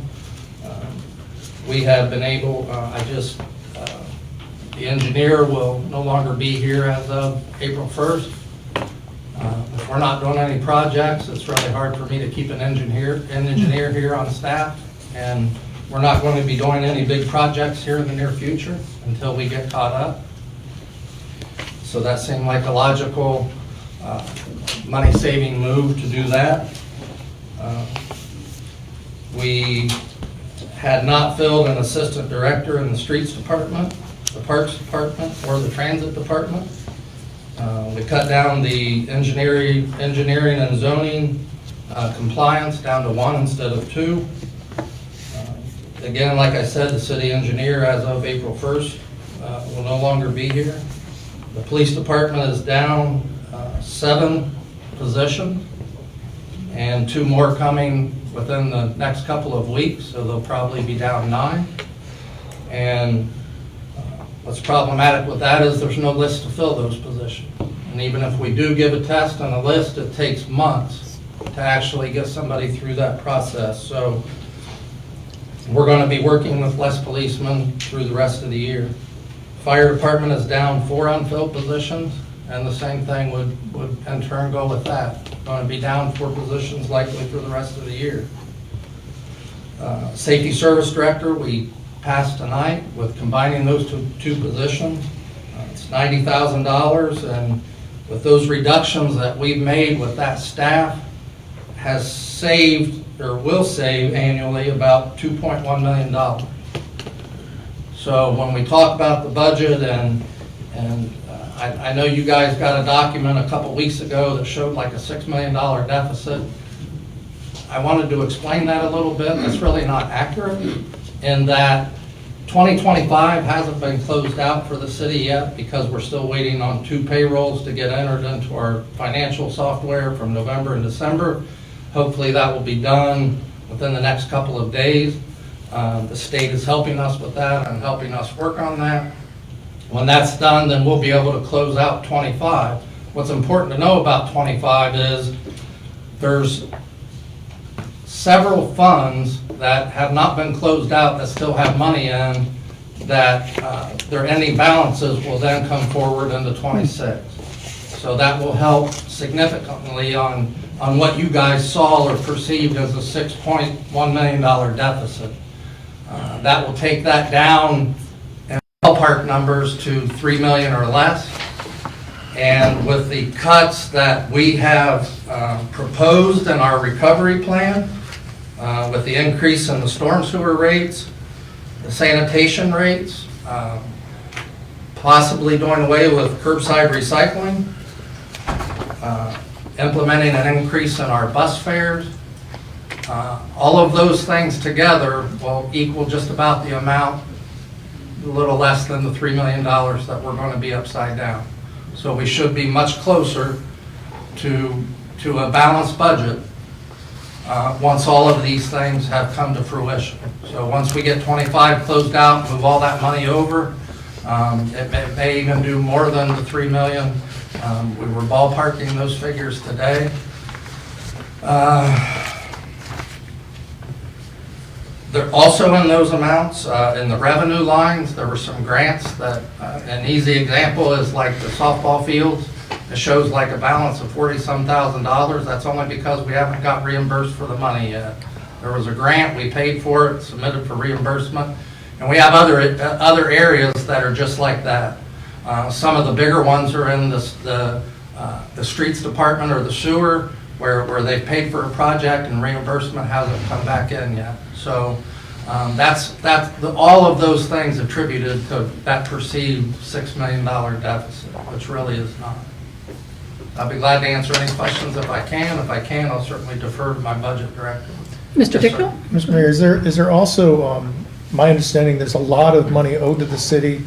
we have been able, the engineer will no longer be here as of April 1st. If we're not doing any projects, it's really hard for me to keep an engineer here on staff. And we're not going to be doing any big projects here in the near future until we get caught up. So that seemed like a logical money-saving move to do that. We had not filled an assistant director in the streets department, the parks department, or the transit department. We cut down the engineering and zoning compliance down to 1 instead of 2. Again, like I said, the city engineer as of April 1st will no longer be here. The police department is down 7 positions, and 2 more coming within the next couple of weeks, so they'll probably be down 9. And what's problematic with that is there's no list to fill those positions. And even if we do give a test on a list, it takes months to actually get somebody through that process. So we're going to be working with less policemen through the rest of the year. Fire department is down 4 unfilled positions, and the same thing would in turn go with that. Going to be down 4 positions likely for the rest of the year. Safety service director, we passed tonight with combining those two positions. It's $90,000, and with those reductions that we've made with that staff, has saved or will save annually about $2.1 million. So when we talk about the budget, and I know you guys got a document a couple weeks ago that showed like a $6 million deficit. I wanted to explain that a little bit. That's really not accurate, in that 2025 hasn't been closed out for the city yet because we're still waiting on 2 payrolls to get entered into our financial software from November and December. Hopefully that will be done within the next couple of days. The state is helping us with that and helping us work on that. When that's done, then we'll be able to close out 25. What's important to know about 25 is there's several funds that have not been closed out that still have money in that their ending balances will then come forward into 26. So that will help significantly on what you guys saw or perceived as a $6.1 million deficit. That will take that down in ballpark numbers to $3 million or less. And with the cuts that we have proposed in our recovery plan, with the increase in the storm sewer rates, the sanitation rates, possibly doing away with curbside recycling, implementing an increase in our bus fares, all of those things together will equal just about the amount, a little less than the $3 million that we're going to be upside down. So we should be much closer to a balanced budget once all of these things have come to fruition. So once we get 25 closed out, move all that money over, it may even do more than the $3 million. We were ballparking those figures today. There also in those amounts, in the revenue lines, there were some grants that, an easy example is like the softball fields. It shows like a balance of $40-some thousand. That's only because we haven't got reimbursed for the money yet. There was a grant, we paid for it, submitted for reimbursement, and we have other areas that are just like that. Some of the bigger ones are in the streets department or the sewer, where they've paid for a project and reimbursement hasn't come back in yet. So all of those things attributed to that perceived $6 million deficit, which really is not. I'll be glad to answer any questions if I can. If I can, I'll certainly defer to my budget director. Mr. Yes, Dickel? Mr. Mayor, is there also, my understanding, there's a lot of money owed to the city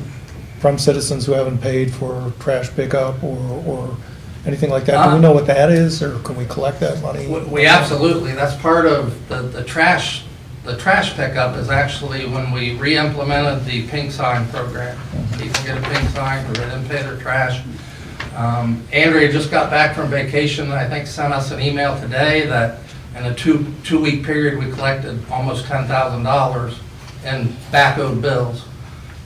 from citizens who haven't paid for trash pickup or anything like that? Do we know what that is, or can we collect that money? We absolutely, that's part of the trash. The trash pickup is actually when we re-implemented the pink sign program. People get a pink sign or they didn't pay their trash. Andrea just got back from vacation and I think sent us an email today that in a two-week period we collected almost $10,000 in back-owed bills.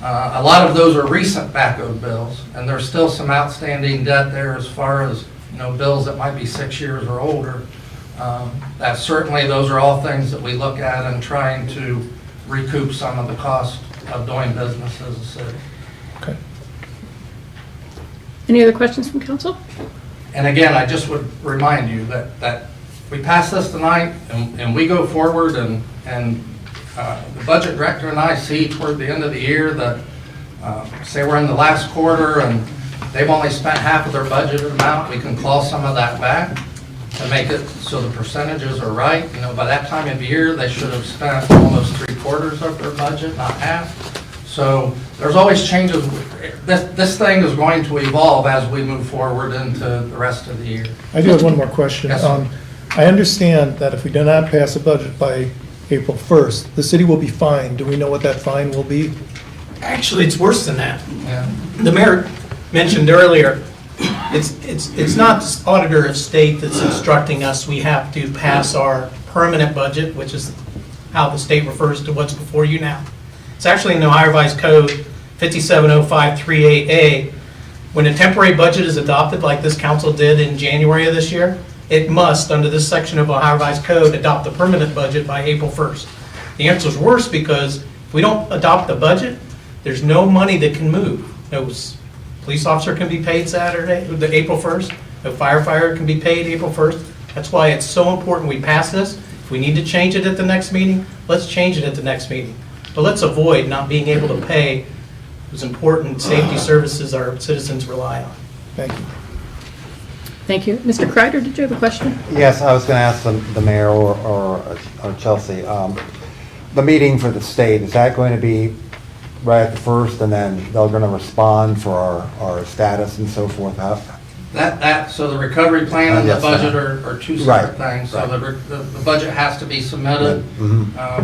A lot of those are recent back-owed bills, and there's still some outstanding debt there as far as bills that might be 6 years or older. That certainly those are all things that we look at in trying to recoup some of the cost of doing business as a city. Okay. Any other questions from council? And again, I just would remind you that we pass this tonight and we go forward and the budget director and I see toward the end of the year that, say we're in the last quarter and they've only spent half of their budgeted amount, we can claw some of that back to make it so the percentages are right. By that time of year, they should have spent almost 3/4 of their budget, not half. So there's always changes. This thing is going to evolve as we move forward into the rest of the year. I do have one more question. Yes, I understand that if we do not pass a budget by April 1st, the city will be fined. Do we know what that fine will be? Actually, it's worse than that. Yeah. The mayor mentioned earlier, it's not the auditor of state that's instructing us we have to pass our permanent budget, which is how the state refers to what's before you now. It's actually in the Ohio Revised Code 570538A. When a temporary budget is adopted, like this council did in January of this year, it must, under this section of Ohio Revised Code, adopt the permanent budget by April 1st. The answer is worse because if we don't adopt the budget, there's no money that can move. No police officer can be paid April 1st. No firefighter can be paid April 1st. That's why it's so important we pass this. If we need to change it at the next meeting, let's change it at the next meeting. But let's avoid not being able to pay those important safety services our citizens rely on. Thank you. Thank you. Mr. Kreider, did you have a question? Yes, I was going to ask the mayor or Chelsea. The meeting for the state, is that going to be right at the first, and then they're gonna respond for our status and so forth? So the recovery plan and the Yes, budget are two right, separate things. So right. the budget has to be submitted.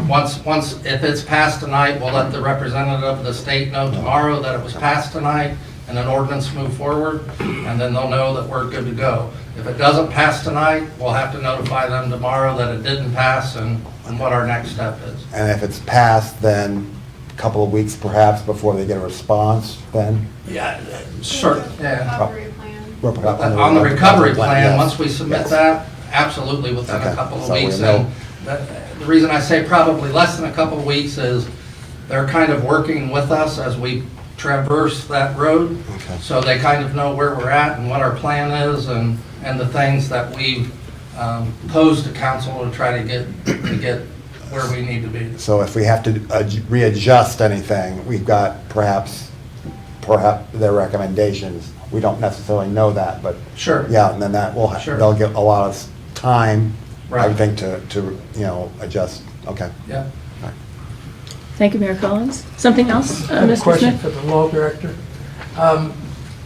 Once, if it's passed tonight, we'll let the representative of the state know tomorrow that it was passed tonight, and an ordinance move forward, and then they'll know that we're good to go. If it doesn't pass tonight, we'll have to notify them tomorrow that it didn't pass and what our next step is. And if it's passed, then a couple of weeks perhaps before they get a response, then? Yeah, sure. Yeah. On On the recovery plan, yes, once we submit yes. that, absolutely within Okay, a couple of so we weeks. know. And the reason I say probably less than a couple of weeks is they're kind of working with us as we traverse that road. Okay. So they kind of know where we're at and what our plan is and the things that we've posed to council to try to get where we need to be. So if we have to readjust anything, we've got perhaps their recommendations. We don't necessarily know that, but. Sure. Yeah, and then that will, Sure. they'll get a lot of time, I Right. would think, to adjust. Okay. Yeah. Thank you, Mayor Collins. Something else, I have a Mr. question Smith? for the law director.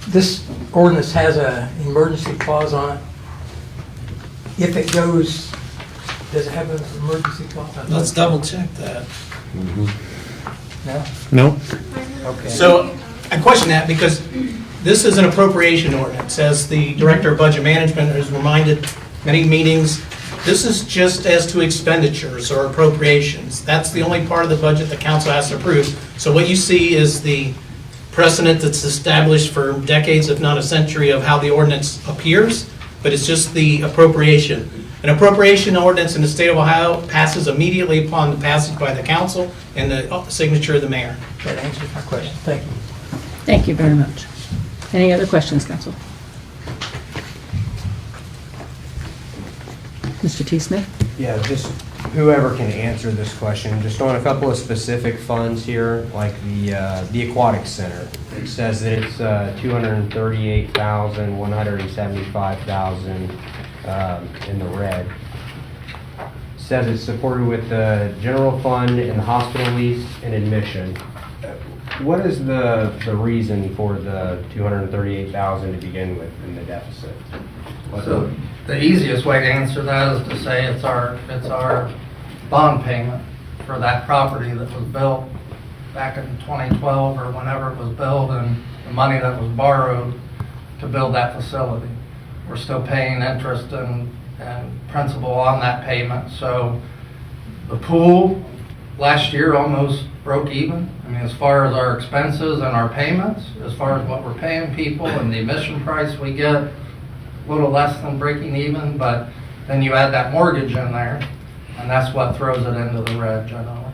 This ordinance has an emergency clause on it. If it goes, does it have an emergency clause on it? Let's double check that. No? No? Okay. So I question that because this is an appropriation ordinance. As the Director of Budget Management has reminded many meetings, this is just as to expenditures or appropriations. That's the only part of the budget the council has to approve. So what you see is the precedent that's established for decades, if not a century, of how the ordinance appears, but it's just the appropriation. An appropriation ordinance in the state of Ohio passes immediately upon the passage by the council and the signature of the mayor. That answers my question. Thank you. Thank you very much. Any other questions, council? Mr. T. Smith? Yeah, just whoever can answer this question, just on a couple of specific funds here, like the aquatic center. It says that it's 238,000, 175,000 in the red. It says it's supported with the general fund and the hospital lease and admission. What is the reason for the 238,000 to begin with in the deficit? So the easiest way to answer that is to say it's our bond payment for that property that was built back in 2012 or whenever it was built, and the money that was borrowed to build that facility. We're still paying interest and principal on that payment. So the pool last year almost broke even. I mean, as far as our expenses and our payments, as far as what we're paying people and the admission price we get, a little less than breaking even, but then you add that mortgage in there, and that's what throws it into the red generally.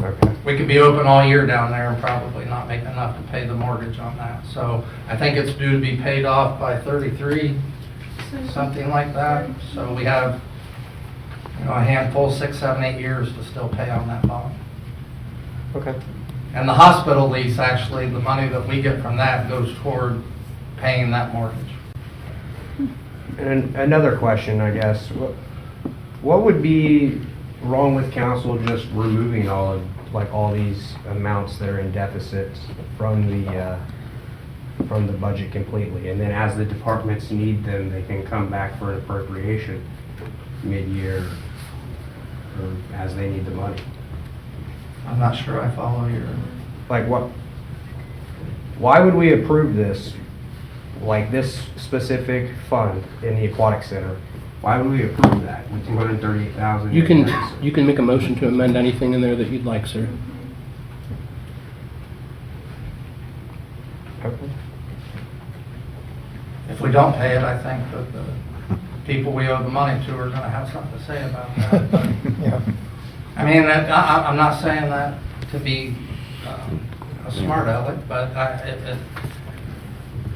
Okay. We could be open all year down there and probably not make enough to pay the mortgage on that. So I think it's due to be paid off by 33, something like that. So we have, a handful, 6, 7, 8 years to still pay on that bond. Okay. And the hospital lease, actually, the money that we get from that goes toward paying that mortgage. And another question, I guess, what would be wrong with council just removing all these amounts that are in deficits from the budget completely, and then as the departments need them, they can come back for an appropriation mid-year or as they need the money? I'm not sure I follow your... Why would we approve this, like this specific fund in the aquatic center? Why would we approve that with 238,000? You can make a motion to amend anything in there that you'd like, sir. Okay. If we don't pay it, I think that the people we owe the money to are going to have something to say about that. But, Yeah. I mean, I'm not saying that to be a smart aleck, but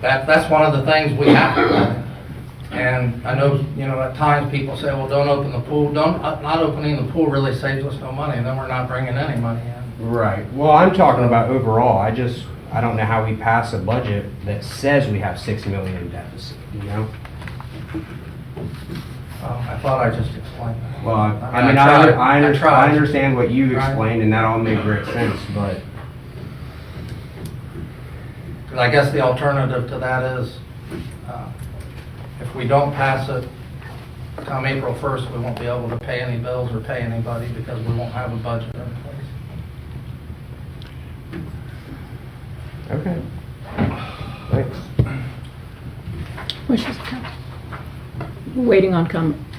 that's one of the things we have to do. And I know, at times people say, well, don't open the pool. Not opening the pool really saves us no money, and then we're not bringing any money in. Right. Well, I'm talking about overall. I don't know how we pass a budget that says we have $6 million in deficit, I thought I just explained that. Well, I tried. understand what you Right. explained, and that all made great sense, but 'Cause I guess the alternative to that is, if we don't pass it come April 1st, we won't be able to pay any bills or pay anybody because we won't have a budget in place. okay. Thanks. Wishes of council. We're waiting on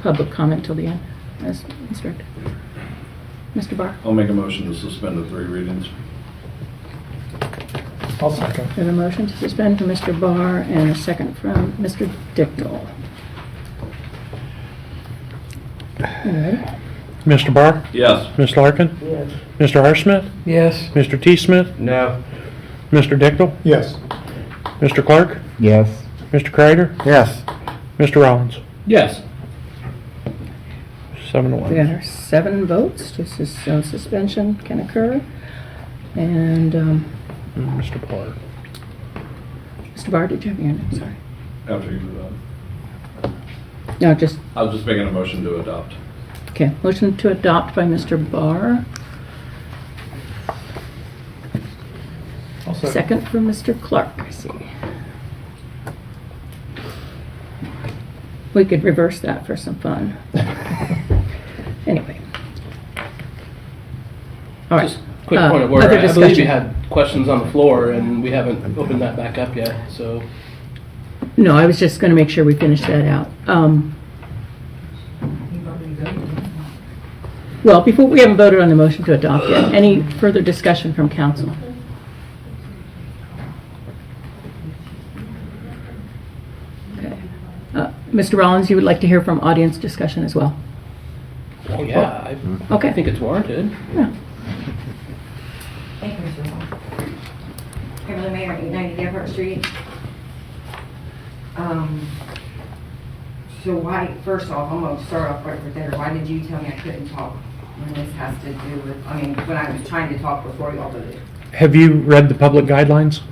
public comment till the end, as instructed. Mr. Barr? I'll make a motion to suspend the 3 readings. I'll second. We have a motion to suspend from Mr. Barr and a second from Mr. Dickdale. You ready? Mr. Barr? Yes. Ms. Larkin? Yes. Mr. Harsmith? Yes. Mr. T. Smith? No. Mr. Dickdale? Yes. Mr. Clark? Yes. Mr. Kreider? Yes. Mr. Rollins? Yes. 7 to We 1. got our 7 votes, just as so suspension can occur. And Mr. Barr. Mr. Barr, did you have your hand up? Sorry. After you move on. No, just, I was just making a motion to adopt. okay, motion to adopt by Mr. Barr. I'll second. Second from Mr. Clark, I see. We could reverse that for some fun. Anyway. All right. Just quick point of order. Other I believe discussion? you had questions on the floor, and we haven't opened that back up yet, so. No, I was just going to make sure we finish that out. Well, before, we haven't voted on the motion to adopt yet. Any further discussion from council? Okay. Mr. Rollins, you would like to hear from audience discussion as well? Oh, yeah, Okay. I think it's warranted. Yeah. Thank you, Mr. Hall. Kimberly Mayer, 890 Gephardt Street. So why, first off, I'm gonna start off right there. Why did you tell me I couldn't talk when this has to do with, I mean, when I was trying to talk before y'all voted? Have you read the public guidelines?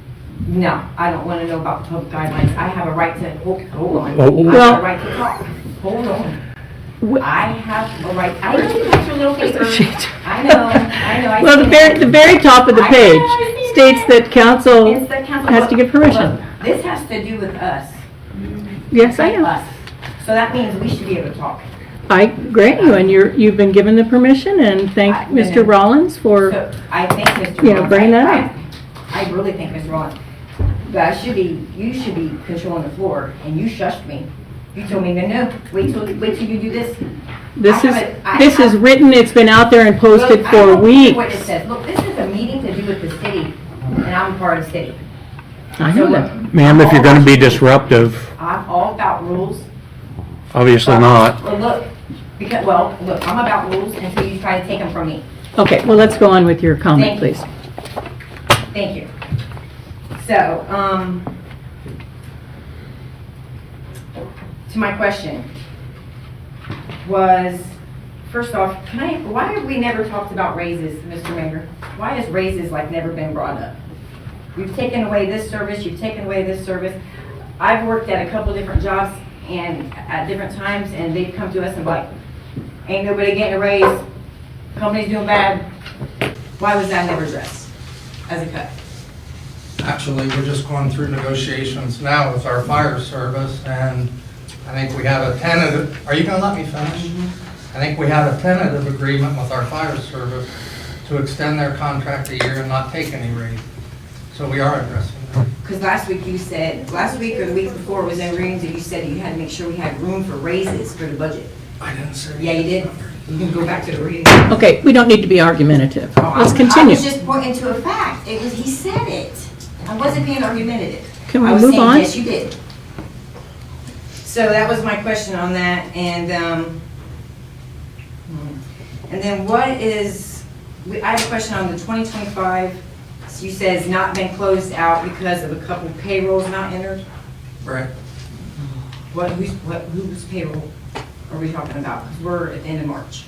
No, I don't wanna know about the public guidelines. I have a right to, hold on. Oh, I well- have a right to talk. Hold on. I have a right, I know you got your little paper. I know. I Well, see the very top of the I page know, I see states that council It's the council. has to give permission. Look, this has to do with us. Yes, I know. Us. So that means we should be able to talk. I grant you, and you've been given the permission, and thank Mr. Rollins for, So I think Mr. you know, Rollins- bringing that up. I really think Mr. Rollins, that you should be controlling the floor, and you shushed me. You told me, no, wait till you do this. This is written, it's been out there and posted Look, I for don't care weeks. what it says. Look, this is a meeting to do with the city, and I'm part of the city. I know that. Ma'am, if you're going to be disruptive, I'm all about rules. obviously not. Well, look, look, I'm about rules until you try to take them from me. Okay, well, let's go on with your comment, Thank please. Thank you. So, to my question was, first off, why have we never talked about raises, Mr. Mayor? Why has raises like never been brought up? You've taken away this service, you've taken away this service. I've worked at a couple different jobs and at different times, and they've come to us and like, ain't nobody getting a raise, company's doing bad. Why was that never addressed as a cut? Actually, we're just going through negotiations now with our fire service, and I think we have a tentative, are you gonna let me finish? I think we have a tentative agreement with our fire service to extend their contract a year and not take any raise. So we are addressing that. Because last week or the week before was in rooms, and you said you had to make sure we had room for raises for the budget. I didn't say. Yeah, you did. You can go back to the reading. Okay, we don't need to be argumentative. Let's I continue. was just pointing to a fact. He said it. I wasn't being argumentative. Can we I was move saying, on? yes, you did. So that was my question on that, and then what is, I have a question on the 2025, you said it's not been closed out because of a couple payrolls not entered? Right. Whose payroll are we talking about? Because we're at the end of March.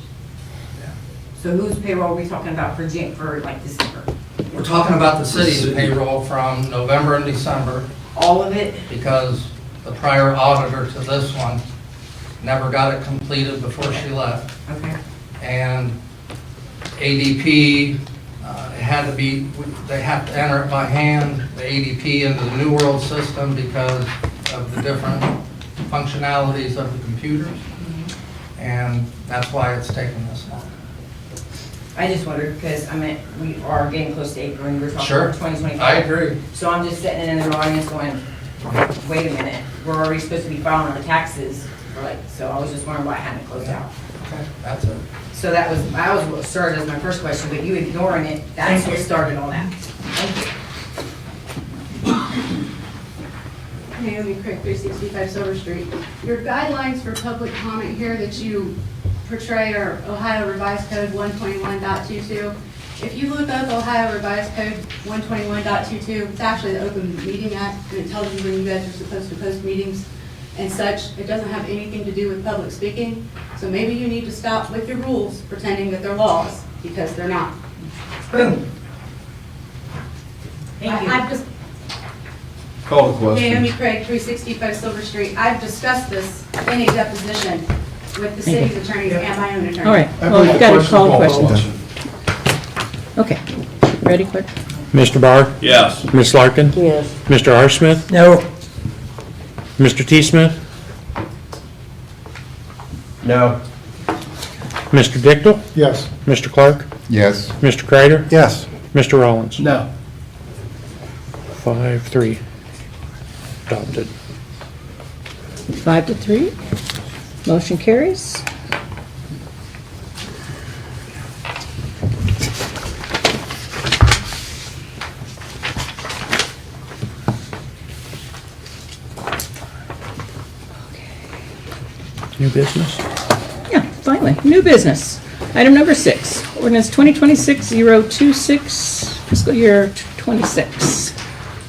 So whose payroll are we talking about for like December? We're talking about the city's payroll from November and December. All of it? Because the prior auditor to this one never got it completed before she left. Okay. And ADP, it had to be, they have to enter it by hand, the ADP into the New World system because of the different functionalities of the computers. And that's why it's taken this long. I just wondered, because I mean, we are getting close to April and we're talking Sure. about 2025. I agree. So I'm just sitting in the audience going, wait a minute, we're already supposed to be filing our taxes, right? So I was just wondering why I hadn't closed out. Okay, that's it. So that was, I was what started as my first question, but you ignoring it, that's what started all that. Thank you. Naomi Craig, 365 Silver Street. Your guidelines for public comment here that you portray are Ohio Revised Code 121.22. If you look up Ohio Revised Code 121.22, it's actually the Open Meeting Act, and it tells you when you guys are supposed to post meetings and such. It doesn't have anything to do with public speaking. So maybe you need to stop with your rules pretending that they're laws, because they're not. Boom. Thank you. I've just Call the question. Naomi Craig, 365 Silver Street. I've discussed this in a deposition with the city's attorney and my own attorney. All right, well, we've got to call questions. Okay, ready, clerk? Mr. Barr? Yes. Ms. Larkin? Yes. Mr. R. Smith? No. Mr. T. Smith? No. Mr. Dickel? Yes. Mr. Clark? Yes. Mr. Kreider? Yes. Mr. Rollins? No. 5-3. Adopted. 5-3. Motion carries. New business? Yeah, finally, new business. Item number 6, ordinance 2026-026, fiscal year 26.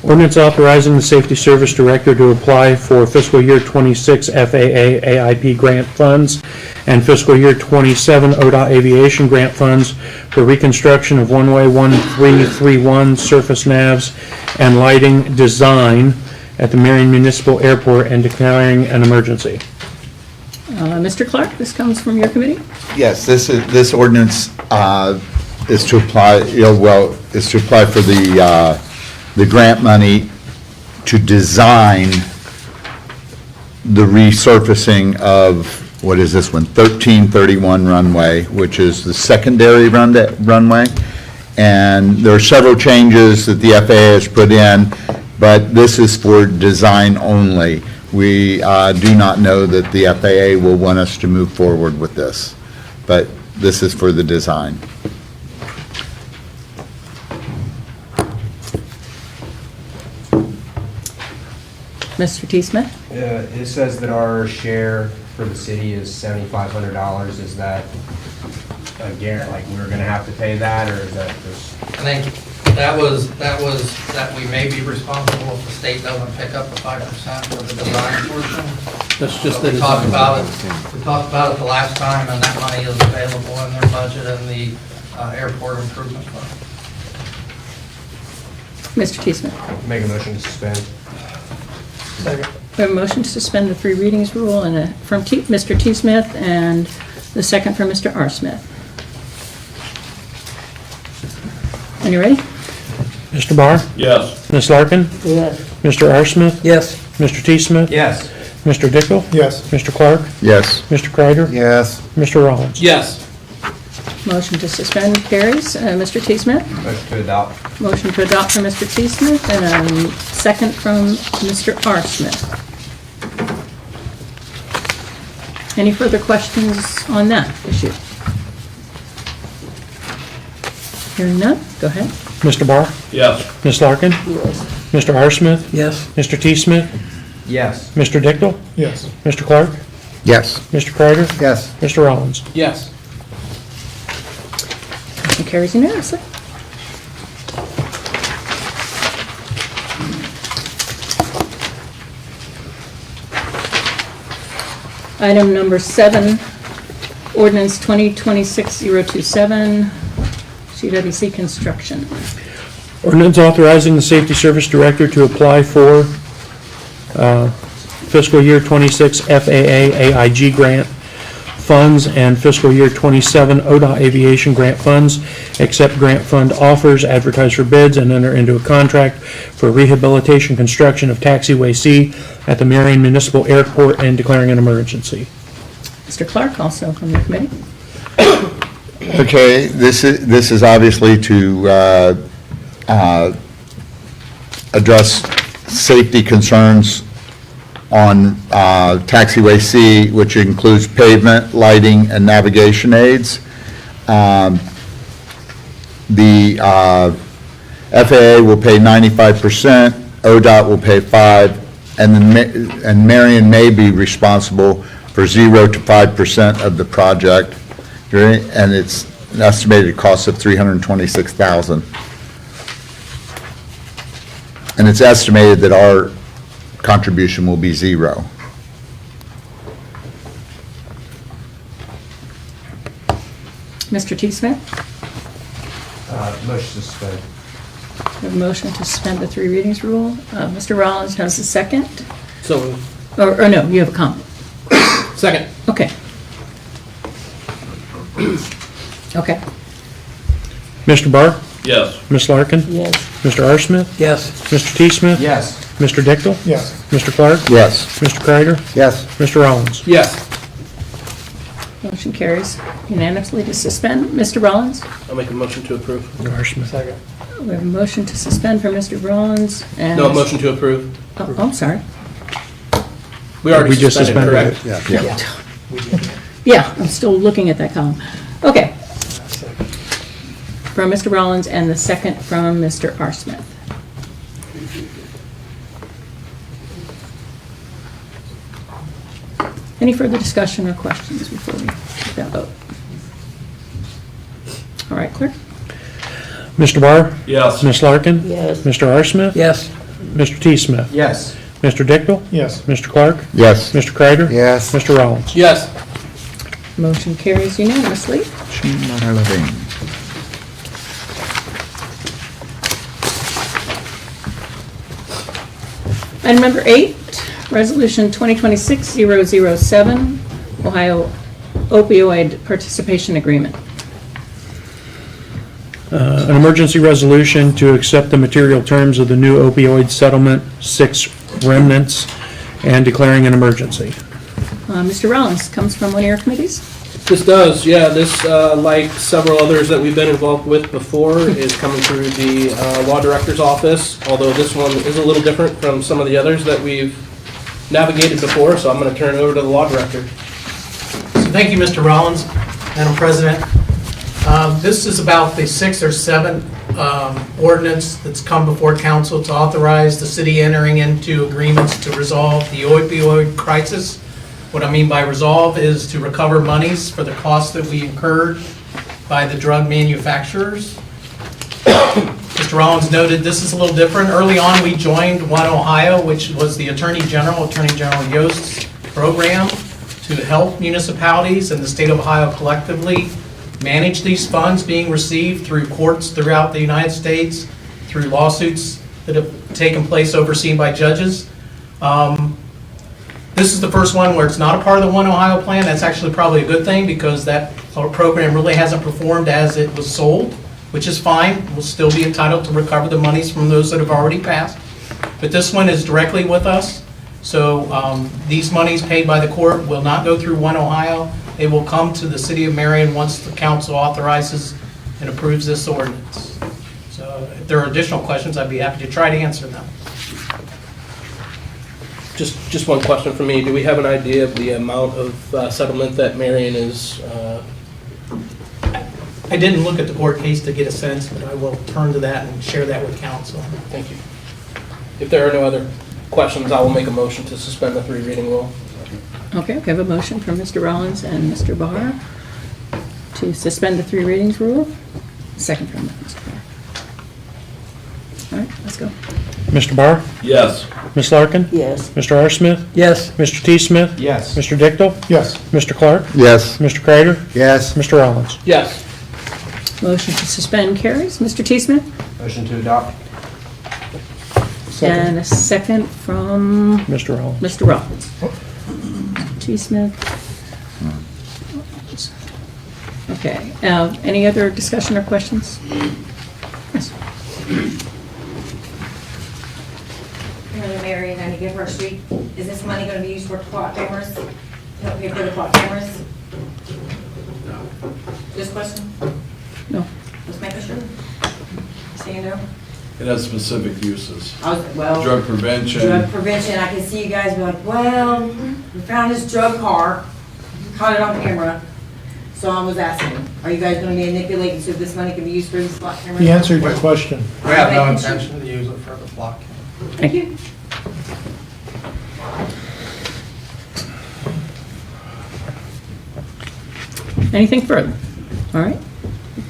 Ordinance authorizing the Safety Service Director to apply for fiscal year 26 FAA AIP grant funds and fiscal year 27 ODOT Aviation grant funds for reconstruction of one-way 1331 surface navs and lighting design at the Marion Municipal Airport and declaring an emergency. Mr. Clark, this comes from your committee? Yes, this ordinance is to apply, is to apply for the grant money to design the resurfacing of, what is this one, 1331 runway, which is the secondary runway. And there are several changes that the FAA has put in, but this is for design only. We do not know that the FAA will want us to move forward with this, but this is for the design. Mr. T. Smith? It says that our share for the city is $7,500. Is that a guarantee, like we're gonna have to pay that, or is that just? I think that we may be responsible if the state doesn't pick up the 5% for the design portion. That's just the We talked design. about it, we talked about it the last time, and that money is available in their budget and the airport improvement fund. Mr. T. Smith? Make a motion to suspend. Second. We have a motion to suspend the 3 readings rule and from Mr. T. Smith and the second from Mr. R. Smith. Are you ready? Mr. Barr? Yes. Ms. Larkin? Yes. Mr. R. Smith? Yes. Mr. T. Smith? Yes. Mr. Dickel? Yes. Mr. Clark? Yes. Mr. Kreider? Yes. Mr. Rollins? Yes. Motion to suspend carries. Mr. T. Smith? Motion to adopt. Motion to adopt from Mr. T. Smith and a second from Mr. R. Smith. Any further questions on that issue? Hearing none, go ahead. Mr. Barr? Yes. Ms. Larkin? Yes. Mr. R. Smith? Yes. Mr. T. Smith? Yes. Mr. Dickel? Yes. Mr. Clark? Yes. Mr. Kreider? Yes. Mr. Rollins? Yes. Motion carries unanimously. Item number 7, ordinance 2026-027, CWC construction. Ordinance authorizing the Safety Service Director to apply for fiscal year 26 FAA AIG grant funds and fiscal year 27 ODOT aviation grant funds, accept grant fund offers, advertise for bids, and enter into a contract for rehabilitation construction of taxiway C at the Marion Municipal Airport and declaring an emergency. Mr. Clark, also from the committee. Okay, this is obviously to address safety concerns on taxiway C, which includes pavement, lighting, and navigation aids. The FAA will pay 95%, ODOT will pay 5%, and Marion may be responsible for 0 to 5% of the project, and it's an estimated cost of $326,000. And it's estimated that our contribution will be 0. Mr. T. Smith, Motion to suspend. we have a motion to suspend the 3 readings rule. Mr. Rollins has a second. So, Or no, you have a comment. second. Okay. Okay. Mr. Barr? Yes. Ms. Larkin? Yes. Mr. R. Smith? Yes. Mr. T. Smith? Yes. Mr. Dickel? Yes. Mr. Clark? Yes. Mr. Kreider? Yes. Mr. Rollins? Yes. Motion carries unanimously to suspend. Mr. Rollins? I'll make a motion to approve. Mr. R. Smith? Second. We have a motion to suspend for Mr. Rollins and... No, motion to approve. Oh, I'm sorry. We already We just suspended, suspended correct? Yeah, I'm still looking at that column. Okay. From Mr. Rollins and the second from Mr. R. Smith. Any further discussion or questions before we take that vote? All right, clerk? Mr. Barr? Yes. Ms. Larkin? Yes. Mr. R. Smith? Yes. Mr. T. Smith? Yes. Mr. Dickel? Yes. Mr. Clark? Yes. Mr. Kreider? Yes. Mr. Rollins? Yes. Motion carries unanimously. Item number 8, Resolution 2026-007, Ohio Opioid Participation Agreement. An emergency resolution to accept the material terms of the new opioid settlement, 6 remnants, and declaring an emergency. Mr. Rollins comes from one of your committees. This does, yeah. This, like several others that we've been involved with before, is coming through the Law Director's Office, although this one is a little different from some of the others that we've navigated before, so I'm going to turn it over to the Law Director. So thank you, Mr. Rollins, Madam President. This is about the 6 or 7 ordinance that's come before council to authorize the city entering into agreements to resolve the opioid crisis. What I mean by resolve is to recover monies for the costs that we incurred by the drug manufacturers. Mr. Rollins noted this is a little different. Early on, we joined One Ohio, which was the Attorney General Yost's program to help municipalities and the state of Ohio collectively manage these funds being received through courts throughout the United States, through lawsuits that have taken place overseen by judges. This is the first one where it's not a part of the One Ohio plan. That's actually probably a good thing because that program really hasn't performed as it was sold, which is fine. We'll still be entitled to recover the monies from those that have already passed. But this one is directly with us. So these monies paid by the court will not go through One Ohio. They will come to the city of Marion once the council authorizes and approves this ordinance. So if there are additional questions, I'd be happy to try to answer them. Just one question for me. Do we have an idea of the amount of settlement that Marion is? I didn't look at the court case to get a sense, but I will turn to that and share that with council. Thank you. If there are no other questions, I will make a motion to suspend the 3 reading rule. Okay, we have a motion from Mr. Rollins and Mr. Barr to suspend the 3 readings rule. Second from Mr. Barr. All right, let's go. Mr. Barr? Yes. Ms. Larkin? Yes. Mr. R. Smith? Yes. Mr. T. Smith? Yes. Mr. Dickel? Yes. Mr. Clark? Yes. Mr. Kreider? Yes. Mr. Rollins? Yes. Motion to suspend carries. Mr. T. Smith? Motion to adopt. And a second from Mr. Rollins. Mr. Rollins. T. Smith. Okay, any other discussion or questions? Yes. Marion, 90 Gifford Street, is this money going to be used for clock cameras? Help pay for the clock cameras? This question? No. Just making sure. So you know? It has specific uses. Well, Drug prevention. Drug prevention, I can see you guys be like, well, we found this drug car, caught it on camera. So I was asking, are you guys gonna be manipulating so this money can be used for these block cameras? He answered your question. We have no intention to use it for the block. Thank you. Anything further? All right,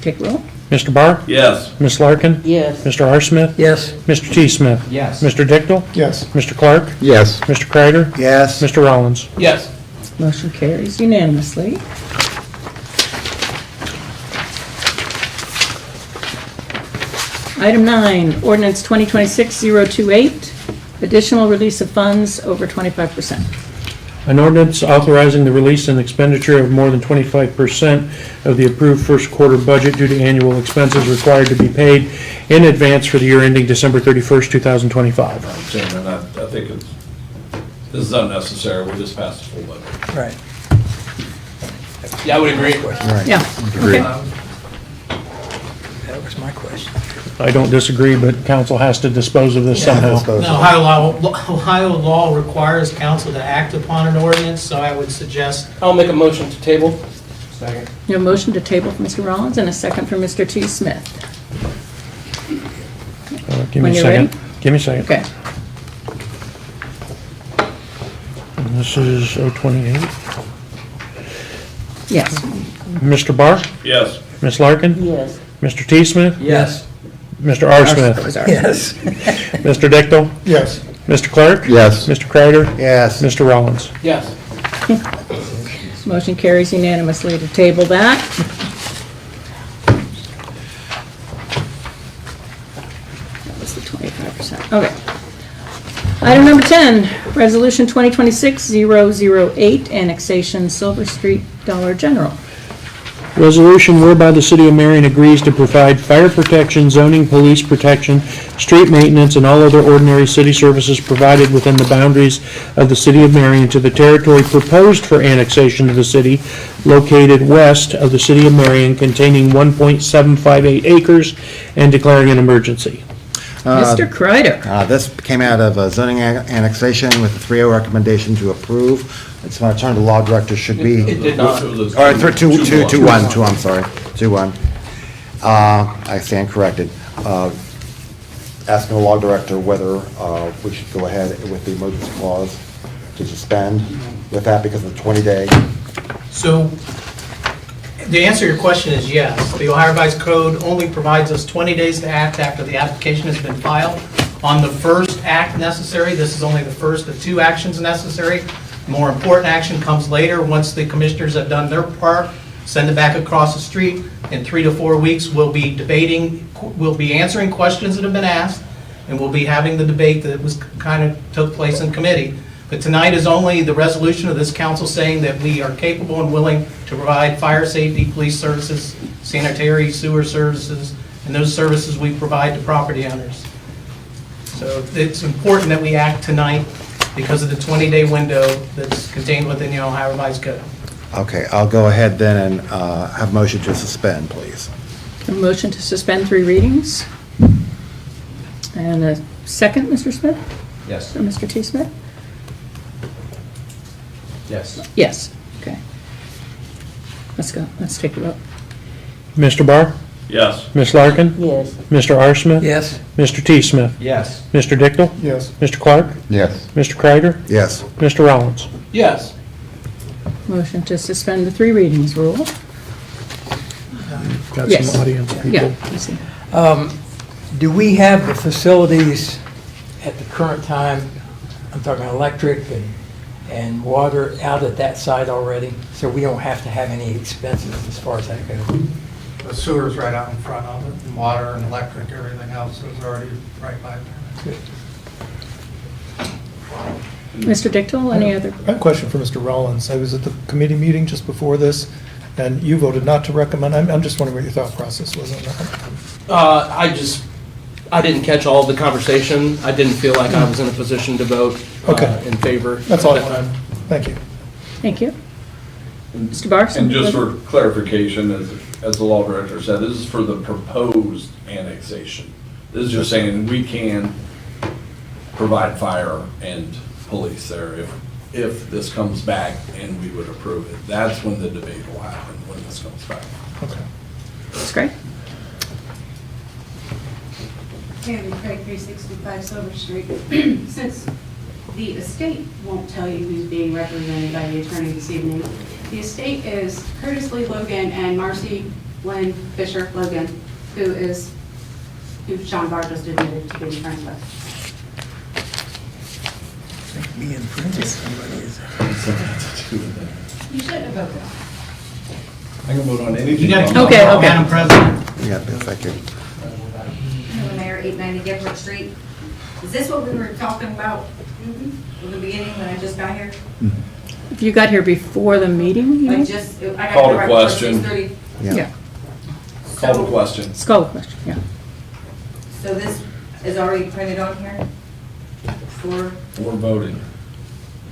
take roll. Mr. Barr? Yes. Ms. Larkin? Yes. Mr. R. Smith? Yes. Mr. T. Smith? Yes. Mr. Dichtel? Yes. Mr. Clark? Yes. Mr. Kreider? Yes. Mr. Rollins? Yes. Motion carries unanimously. Item 9, ordinance 2026-028, additional release of funds over 25%. An ordinance authorizing the release and expenditure of more than 25% of the approved first quarter budget due to annual expenses required to be paid in advance for the year ending December 31st, 2025. Chairman, I think this is unnecessary. We just passed the full budget. Right. Yeah, I would agree. Yeah, okay. That was my question. I don't disagree, but council has to dispose of this somehow. Now, Ohio law requires council to act upon an ordinance, so I would suggest. I'll make a motion to table. Second. You have a motion to table from Mr. Rollins and a second from Mr. T. Smith. Give me When a you're second. ready? Give me a second. Okay. And this is 028. Yes. Mr. Barr? Yes. Ms. Larkin? Yes. Mr. T. Smith? Yes. Mr. R. Smith? Yes. Mr. Dichtel? Yes. Mr. Clark? Yes. Mr. Kreider? Yes. Mr. Rollins? Yes. Motion carries unanimously to table that. That was the 25%. Okay. Item number 10, Resolution 2026-008, annexation Silver Street Dollar General. Resolution whereby the City of Marion agrees to provide fire protection, zoning, police protection, street maintenance, and all other ordinary city services provided within the boundaries of the City of Marion to the territory proposed for annexation to the city, located west of the City of Marion, containing 1.758 acres, and declaring an emergency. Mr. Kreider. This came out of zoning annexation with a 3-0 recommendation to approve. It's my turn to law director, should be. It did not. All right, 2-1, I'm sorry, 2-1. I stand corrected. Asking the law director whether we should go ahead with the emergency clause to suspend with that because of the 20-day. So the answer to your question is yes. The Ohio Revised Code only provides us 20 days to act after the application has been filed. On the first act necessary, this is only the first of 2 actions necessary. More important action comes later, once the commissioners have done their part, send it back across the street. In 3 to 4 weeks, we'll be debating, we'll be answering questions that have been asked, and we'll be having the debate that was kind of took place in committee. But tonight is only the resolution of this council saying that we are capable and willing to provide fire safety, police services, sanitary, sewer services, and those services we provide to property owners. So it's important that we act tonight because of the 20-day window that's contained within the Ohio Revised Code. Okay, I'll go ahead then and have motion to suspend, please. A motion to suspend 3 readings. And a second, Mr. Smith? Yes. Or Mr. T. Smith? Yes. Yes. Okay. Let's go. Let's take a vote. Mr. Barr? Yes. Ms. Larkin? Yes. Mr. R. Smith? Yes. Mr. T. Smith? Yes. Mr. Dichtel? Yes. Mr. Clark? Yes. Mr. Kreider? Yes. Mr. Rollins? Yes. Motion to suspend the 3 readings rule. Got Yes. some audience people. Yeah. I see. Do we have the facilities at the current time, I'm talking electric and water, out at that site already? So we don't have to have any expenses as far as that goes? The sewer's right out in front of it, and water and electric, everything else is already right by there. Good. Mr. Dichtel, any other? I have a question for Mr. Rollins. I was at the committee meeting just before this, and you voted not to recommend. I'm just wondering what your thought process was on that. I didn't catch all of the conversation. I didn't feel like I was in a position to vote in favor. That's all I at that wanted. time. Thank you. Thank you. Mr. Barson? And just for clarification, as the law director said, this is for the proposed annexation. This is just saying we can provide fire and police there if this comes back and we would approve it. That's when the debate will happen, when this comes back. Okay. That's great. Tammy Craig, 365 Silver Street. Since the estate won't tell you who's being represented by the attorney this evening, the estate is Curtis Lee Logan and Marcy Lynn Fisher Logan, who Sean Barr just admitted to being friends with. Being friends with somebody is. You shouldn't have voted. I can vote on anything. You got to Okay, okay. Madam President. Yeah, thank you. Hello, Mayor, 890 Gephardt Street. Is this what we were talking about in the beginning when I just got here? If you got here before the meeting, you I mean? got Call here to right before question. 6:30. Yeah. Call the question. Let's call the question, yeah. So this is already printed on here? We're voting.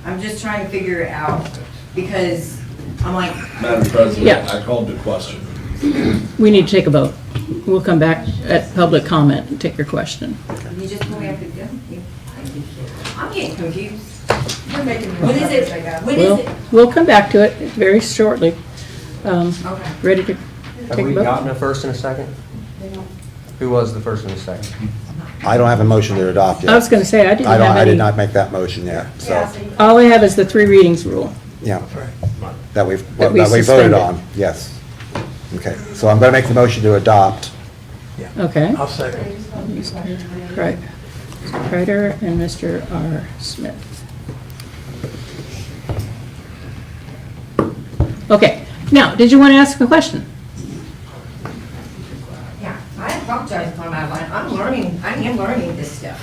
I'm just trying to figure it out because I'm like, Madam President, Yeah. I called the question. We need to take a vote. We'll come back at public comment and take your question. you just told me I could go. I'm getting confused. You're making me. When is it? When is it? We'll come back to it very shortly. Okay. Ready to Have take a we vote? gotten a first and a second? Who was the first and the second? I don't have a motion to adopt yet. I was going to say, I didn't have I did any. not make that motion yet, so, All we have is the 3 readings rule. yeah. That we That we voted suspended. on, yes. Okay, so I'm going to make the motion to adopt. Okay. I'll second. Right. Mr. Kreider and Mr. R. Smith. Okay, now, did you want to ask a question? Yeah, I apologize if I'm out of line. I am learning this stuff.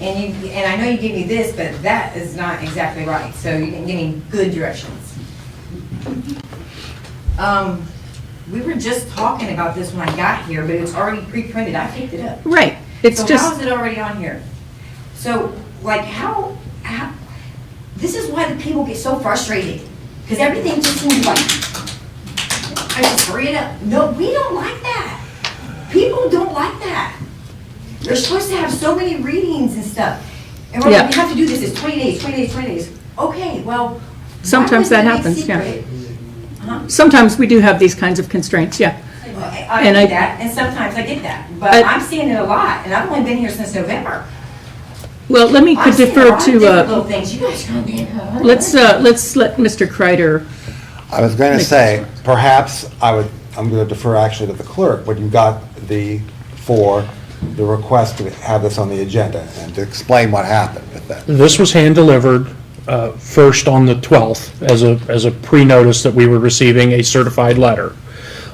And I know you gave me this, but that is not exactly right. So you didn't give me good directions. We were just talking about this when I got here, but it was already pre-printed. I picked it up. Right, it's So just. how is it already on here? So, like, how, this is why the people get so frustrated. Because everything just seems like, I just hurry it up. No, we don't like that. People don't like that. They're supposed to have so many readings and stuff. And we're like, we have to do this, it's 20 days, 20 days, 20 days. Okay, well. Sometimes that happens, yeah. Sometimes we do have these kinds of constraints, yeah. I get that, and sometimes I get that. But I'm seeing it a lot, and I've only been here since November. Well, let me I'm seeing a defer lot of different to, little things. You guys come in. let's let Mr. Kreider. I was going to say, perhaps I'm going to defer actually to the clerk, when you got the request to have this on the agenda, and to explain what happened with that. This was hand-delivered first on the 12th as a pre-notice that we were receiving a certified letter.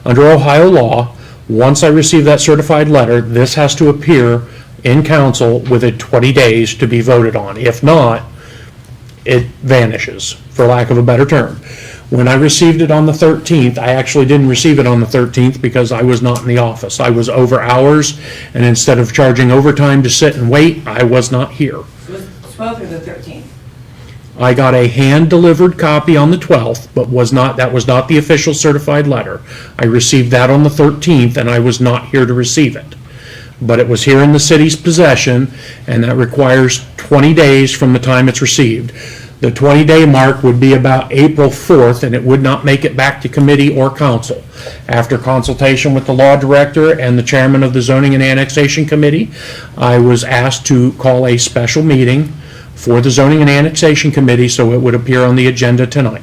Under Ohio law, once I receive that certified letter, this has to appear in council within 20 days to be voted on. If not, it vanishes, for lack of a better term. When I received it on the 13th, I actually didn't receive it on the 13th because I was not in the office. I was over hours, and instead of charging overtime to sit and wait, I was not here. So it was 12th or the 13th? I got a hand-delivered copy on the 12th, but that was not the official certified letter. I received that on the 13th, and I was not here to receive it. But it was here in the city's possession, and that requires 20 days from the time it's received. The 20-day mark would be about April 4th, and it would not make it back to committee or council. After consultation with the law director and the chairman of the Zoning and Annexation Committee, I was asked to call a special meeting for the Zoning and Annexation Committee so it would appear on the agenda tonight.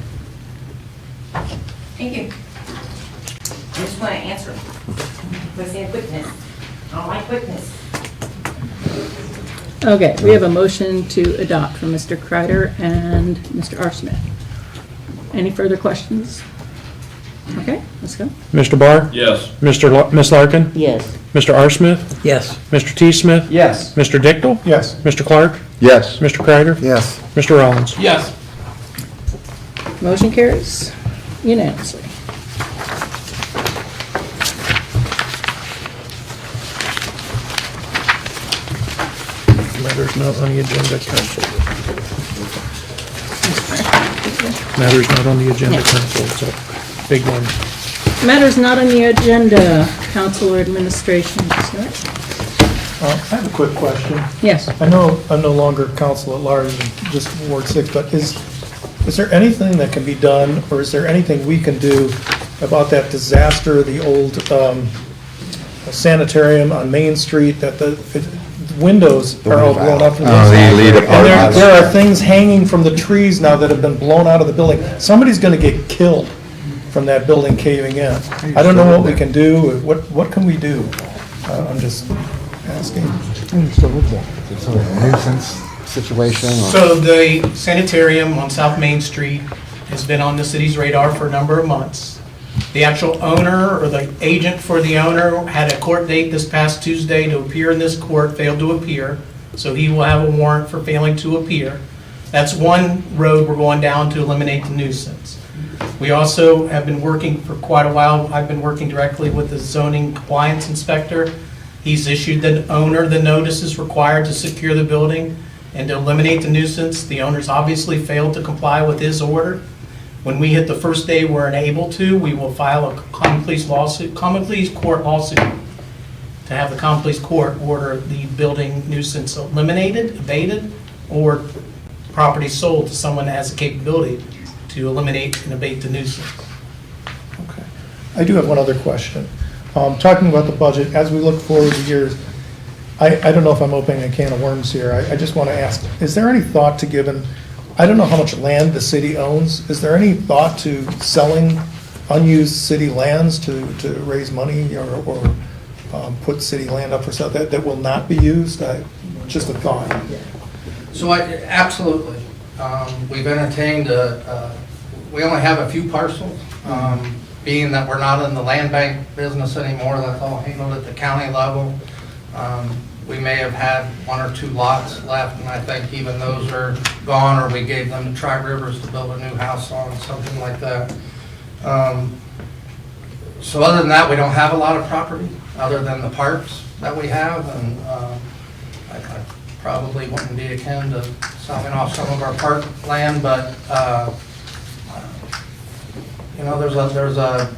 Thank you. I just want to answer. Let's say quickness. I don't like quickness. Okay, we have a motion to adopt from Mr. Kreider and Mr. R. Smith. Any further questions? Okay, let's go. Mr. Barr? Yes. Ms. Larkin? Yes. Mr. R. Smith? Yes. Mr. T. Smith? Yes. Mr. Dichtel? Yes. Mr. Clark? Yes. Mr. Kreider? Yes. Mr. Rollins? Yes. Motion carries unanimously. Matters not on the agenda, council. Matters not on the agenda, council. It's a big one. Matters not on the agenda, council or administration. Sir? I have a quick question. Yes. I know I'm no longer council at large, and just Ward 6, but is there anything that can be done, or is there anything we can do about that disaster, the old sanitarium on Main Street, that the windows are all blown up? Oh, the elite And apartments. there are things hanging from the trees now that have been blown out of the building. Somebody's gonna get killed from that building caving in. I don't know what we can do. What can we do? I'm just asking. It's a nuisance situation or? So the sanitarium on South Main Street has been on the city's radar for a number of months. The actual owner or the agent for the owner had a court date this past Tuesday to appear in this court, failed to appear, so he will have a warrant for failing to appear. That's one road we're going down to eliminate the nuisance. We also have been working for quite a while. I've been working directly with the zoning compliance inspector. He's issued the owner the notices required to secure the building and to eliminate the nuisance. The owner's obviously failed to comply with his order. When we hit the first day we're unable to, we will file a common pleas court lawsuit to have the common pleas court order the building nuisance eliminated, abated, or property sold to someone that has the capability to eliminate and abate the nuisance. Okay. I do have one other question. Talking about the budget, as we look forward to years, I don't know if I'm opening a can of worms here. I just want to ask, is there any thought to giving, I don't know how much land the city owns. Is there any thought to selling unused city lands to raise money or put city land up for sale that will not be used? Just a thought. So absolutely. We've entertained, we only have a few parcels, being that we're not in the land bank business anymore, that's all handled at the county level. We may have had 1 or 2 lots left, and I think even those are gone, or we gave them to Tri-Rivers to build a new house on, something like that. So other than that, we don't have a lot of property, other than the parks that we have, and I probably wouldn't be akin to selling off some of our park land, but you know, there's a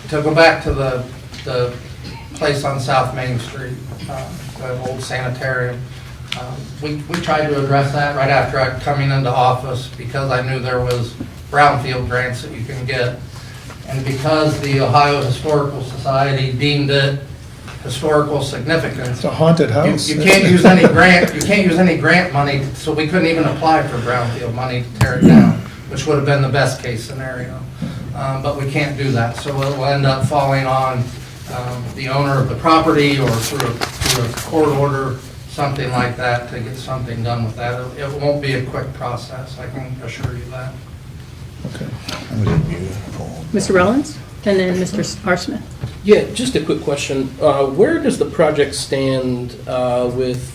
to go back to the place on South Main Street, the old sanitarium. We tried to address that right after I coming into office because I knew there was brownfield grants that you can get, and because the Ohio Historical Society deemed it historical significance. It's a haunted house. You can't use any grant. You can't use any grant money, so we couldn't even apply for brownfield money to tear it down, which would have been the best case scenario. But we can't do that, so it will end up falling on the owner of the property or through a court order, something like that, to get something done with that. It won't be a quick process, I can assure you that. Okay. Mr. Rollins, and then Mr. R. Smith. Yeah, just a quick question. Where does the project stand with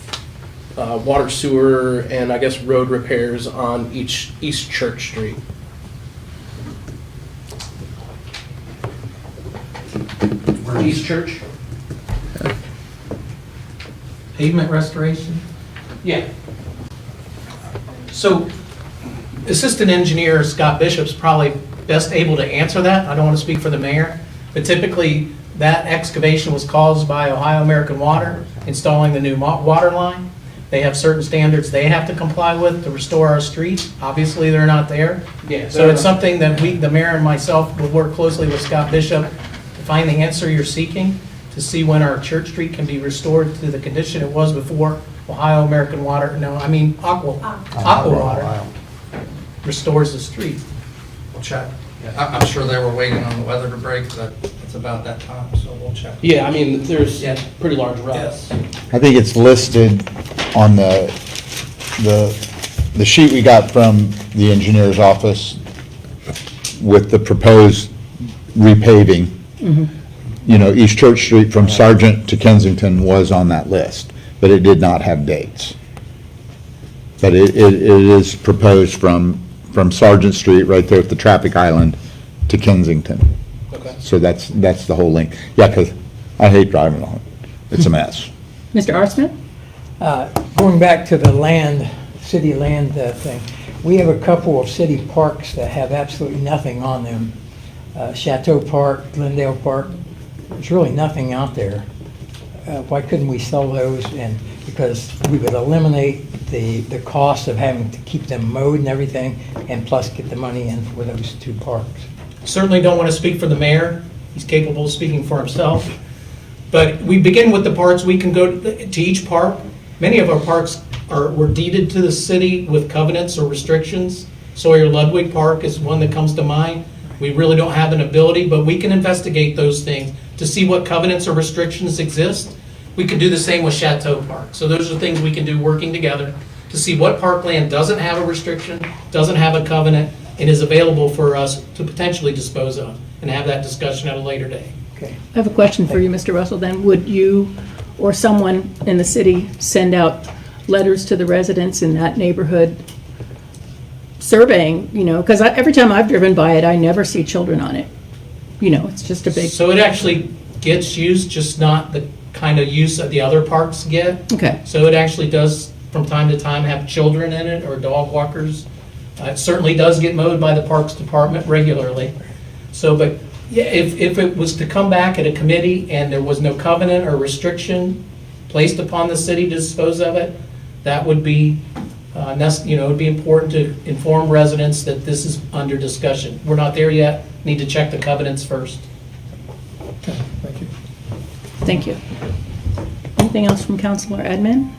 water, sewer, and I guess road repairs on East Church Street? East Church? Pavement restoration? Yeah. So Assistant Engineer Scott Bishop's probably best able to answer that. I don't want to speak for the mayor, but typically that excavation was caused by Ohio American Water installing the new water line. They have certain standards they have to comply with to restore our streets. Obviously, they're not there. Yeah. So it's something that the mayor and myself will work closely with Scott Bishop to find the answer you're seeking, to see when our Church Street can be restored to the condition it was before Ohio American Water, Aqua Water restores the street. We'll check. I'm sure they were waiting on the weather to break, but it's about that time, so we'll check. Yeah, I mean, there's pretty large ruts. I think it's listed on the sheet we got from the engineer's office with the proposed repaving. Mhm. You know, East Church Street from Sargent to Kensington was on that list, but it did not have dates. But it is proposed from Sargent Street, right there at the traffic island, to Kensington. Okay. So that's the whole link. Yeah, because I hate driving on it. It's a mess. Mr. R. Smith? Going back to the land, city land thing, we have a couple of city parks that have absolutely nothing on them. Chateau Park, Glendale Park, there's really nothing out there. Why couldn't we sell those? And because we would eliminate the cost of having to keep them mowed and everything, and plus get the money in for those two parks. Certainly don't want to speak for the mayor. He's capable of speaking for himself. But we begin with the parks. We can go to each park. Many of our parks were deeded to the city with covenants or restrictions. Sawyer Ludwig Park is one that comes to mind. We really don't have an ability, but we can investigate those things to see what covenants or restrictions exist. We can do the same with Chateau Park. So those are things we can do working together to see what parkland doesn't have a restriction, doesn't have a covenant, and is available for us to potentially dispose of and have that discussion at a later day. I have a question for you, Mr. Russell, then. Would you or someone in the city send out letters to the residents in that neighborhood surveying, because every time I've driven by it, I never see children on it. It's just a big... So it actually gets used, just not the kind of use that the other parks get. Okay. So it actually does, from time to time, have children in it or dog walkers. It certainly does get mowed by the Parks Department regularly. So, but yeah, if it was to come back at a committee and there was no covenant or restriction placed upon the city to dispose of it, that would be, it would be important to inform residents that this is under discussion. We're not there yet. Need to check the covenants first. Thank you. Thank you. Anything else from council or admin?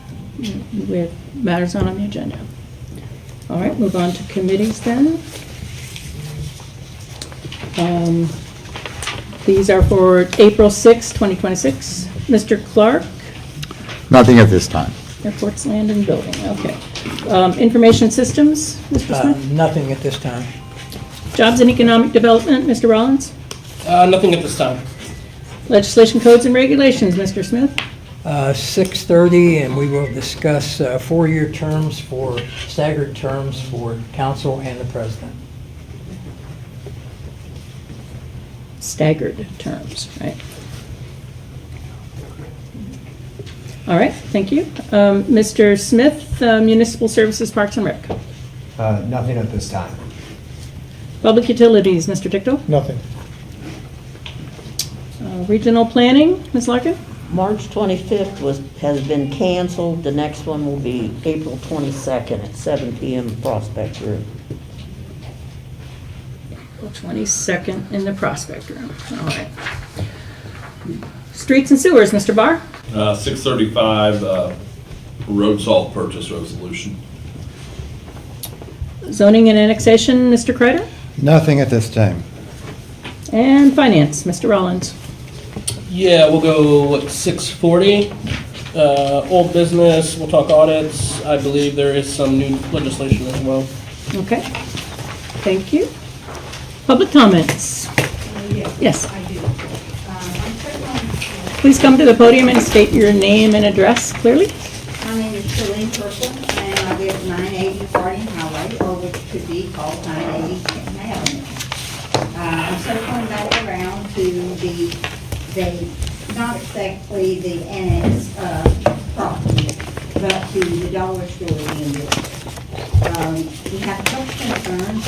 We have matters not on the agenda. All right, move on to committees then. These are for April 6, 2026. Mr. Clark, Nothing at this time. Airports, Land and Building, okay. Information Systems, Mr. Smith? Nothing at this time. Jobs and Economic Development, Mr. Rollins? Nothing at this time. Legislation, Codes and Regulations, Mr. Smith? 6:30, and we will discuss 4-year terms for staggered terms for council and the president. Staggered terms, right? All right, thank you. Mr. Smith, Municipal Services, Parks and Rec. Nothing at this time. Public Utilities, Mr. Tickle. Nothing. Regional Planning, Ms. Larkin. March 25th has been canceled. The next one will be April 22nd at 7 p.m. Prospect Room. April 22nd in the Prospect Room. All right. Streets and Sewers, Mr. Barr. 635, road salt purchase resolution. Zoning and Annexation, Mr. Kreider. Nothing at this time. And Finance, Mr. Rollins. Yeah, we'll go at 6:40. Old business, we'll talk audits. I believe there is some new legislation as well. Okay, thank you. Public comments? Yes. I do. Please come to the podium and state your name and address clearly. My name is Shalene Purple, and I live at 980 Harding Highway, or which could be called 980 Kenton Avenue. I'm circling back around to not exactly the annex property, but to the dollar store being built. We have a couple concerns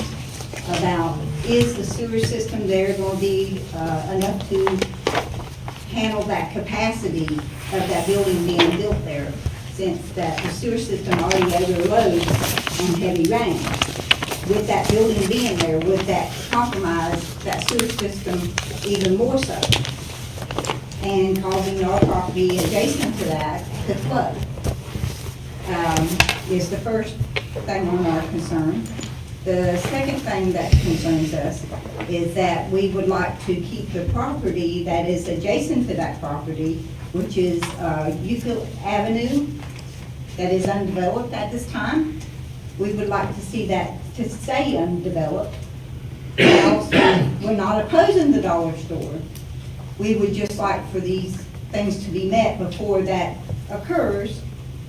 about, is the sewer system there going to be enough to handle that capacity of that building being built there, since that the sewer system already overloads on heavy rain. With that building being there, would that compromise that sewer system even more so? And causing our property adjacent to that to flood, is the first thing on our concern. The second thing that concerns us is that we would like to keep the property that is adjacent to that property, which is Euclid Avenue, that is undeveloped at this time. We would like to see that to stay undeveloped. Well, we're not opposing the dollar store. We would just like for these things to be met before that occurs,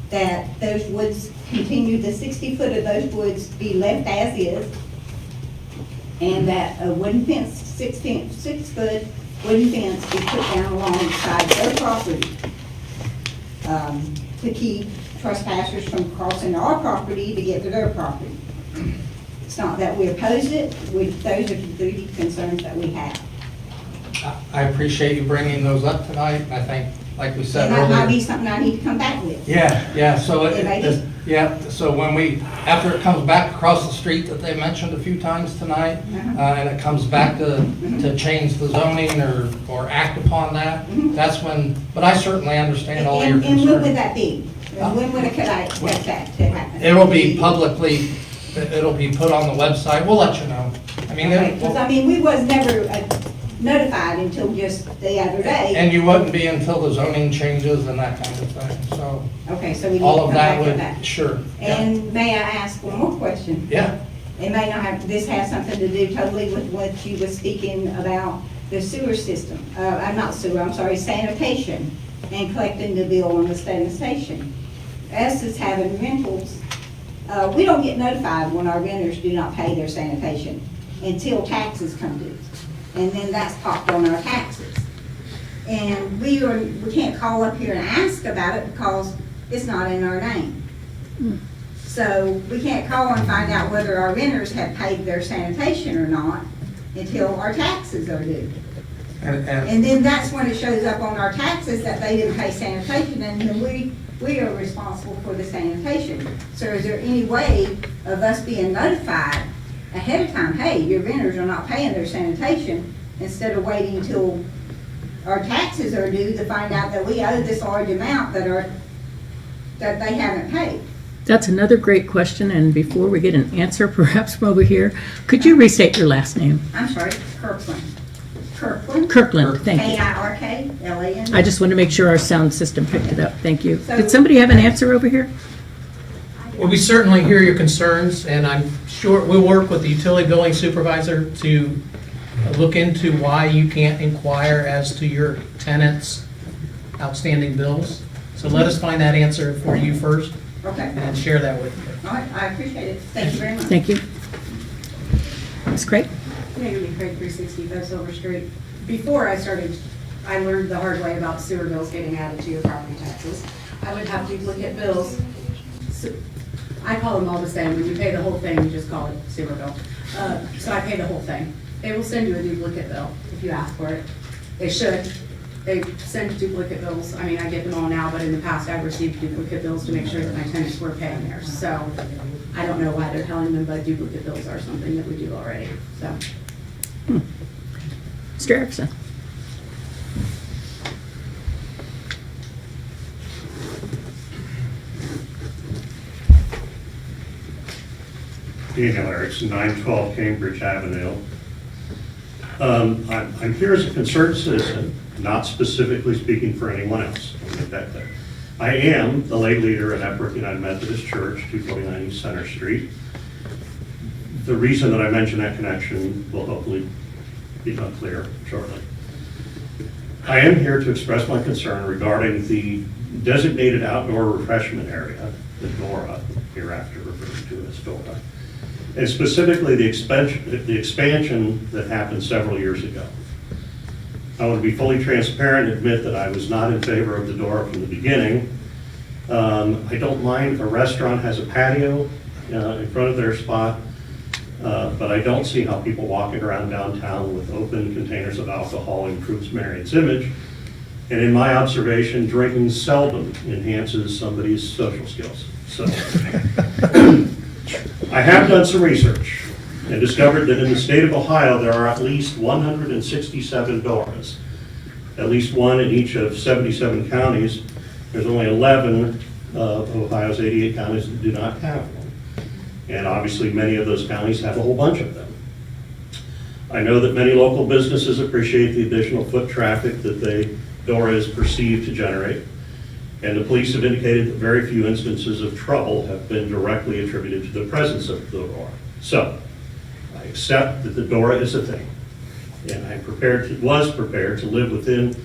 that those woods continue, the 60 foot of those woods be left as is, and that a wooden fence, 6 foot wooden fence be put down alongside their property, to keep trespassers from crossing our property to get to their property. It's not that we oppose it, those are the concerns that we have. I appreciate you bringing those up tonight. I think, like we said And that might be earlier. something I need to come back with. Yeah, so It may be. so when after it comes back across the street that they mentioned a few times tonight, and it comes back to change the zoning or act upon that, that's when, but I certainly understand all your And when would concerns. that be? When could I expect that to happen? It'll be publicly, it'll be put on the website. We'll let you know. I mean, Because, I mean, we was never notified until just the other day. and you wouldn't be until the zoning changes and that kind of thing, so. Okay, so we need to All come of back that to would, that. sure. Yeah. And may I ask one more question? Yeah. It may not have, this has something to do totally with what you were speaking about, the sewer system. Not sewer, I'm sorry, sanitation, and collecting the bill on the sanitation. Us as having rentals, we don't get notified when our renters do not pay their sanitation until taxes come due. And then that's popped on our taxes. And we can't call up here and ask about it because it's not in our name. So we can't call and find out whether our renters have paid their sanitation or not until our taxes are due. And then that's when it shows up on our taxes that they didn't pay sanitation, and then we are responsible for the sanitation. So is there any way of us being notified ahead of time, hey, your renters are not paying their sanitation, instead of waiting until our taxes are due to find out that we owe this large amount that they haven't paid? That's another great question, and before we get an answer, perhaps from over here, could you restate your last name? I'm sorry, Kirkland. Kirkland? Kirkland, thank you. Kirkland. I just want to make sure our sound system picked it up. Thank you. So- Did somebody have an answer over here? Well, we certainly hear your concerns, and I'm sure we'll work with the utility billing supervisor to look into why you can't inquire as to your tenants' outstanding bills. So let us find that answer for you first. Okay. And share that with you. All right, I appreciate it. Thank you very much. Thank you. Ms. Craig? Maybe Craig 360 Silver Street. Before I started, I learned the hard way about sewer bills getting added to your property taxes. I would have duplicate bills. I call them all the same. When you pay the whole thing, you just call it sewer bill. So I pay the whole thing. They will send you a duplicate bill if you ask for it. They should. They send duplicate bills. I mean, I get them all now, but in the past I've received duplicate bills to make sure that my tenants were paying theirs. So I don't know why they're telling them, but duplicate bills are something that we do already, so. Mr. Erickson? Daniel Erickson, 912 Cambridge Avenue. I'm here as a concerned citizen, not specifically speaking for anyone else. I'll make that clear. I am the lay leader at Epworth United Methodist Church, 249 East Center Street. The reason that I mention that connection will hopefully become clear shortly. I am here to express my concern regarding the designated outdoor refreshment area, the DORA, hereafter referred to as DORA, and specifically the expansion that happened several years ago. I want to be fully transparent and admit that I was not in favor of the DORA from the beginning. I don't mind if a restaurant has a patio in front of their spot, but I don't see how people walking around downtown with open containers of alcohol improves Marion's image. And in my observation, drinking seldom enhances somebody's social skills. So I have done some research and discovered that in the state of Ohio, there are at least 167 DORAs, at least one in each of 77 counties. There's only 11 of Ohio's 88 counties that do not have one. And obviously, many of those counties have a whole bunch of them. I know that many local businesses appreciate the additional foot traffic that the DORA is perceived to generate. And the police have indicated that very few instances of trouble have been directly attributed to the presence of the DORA. So, I I accept that the DORA is a thing, and was prepared to live within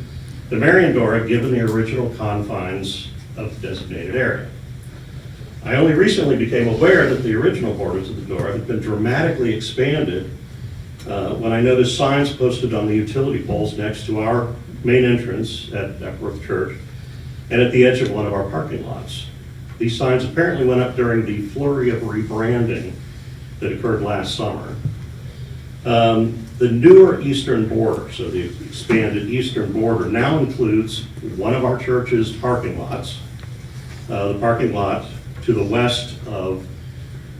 the Marion DORA given the original confines of the designated area. I only recently became aware that the original borders of the DORA had been dramatically expanded when I noticed signs posted on the utility poles next to our main entrance at Epworth Church and at the edge of one of our parking lots. These signs apparently went up during the flurry of rebranding that occurred last summer. The newer eastern border, so the expanded eastern border, now includes one of our church's parking lots, the parking lot to the west of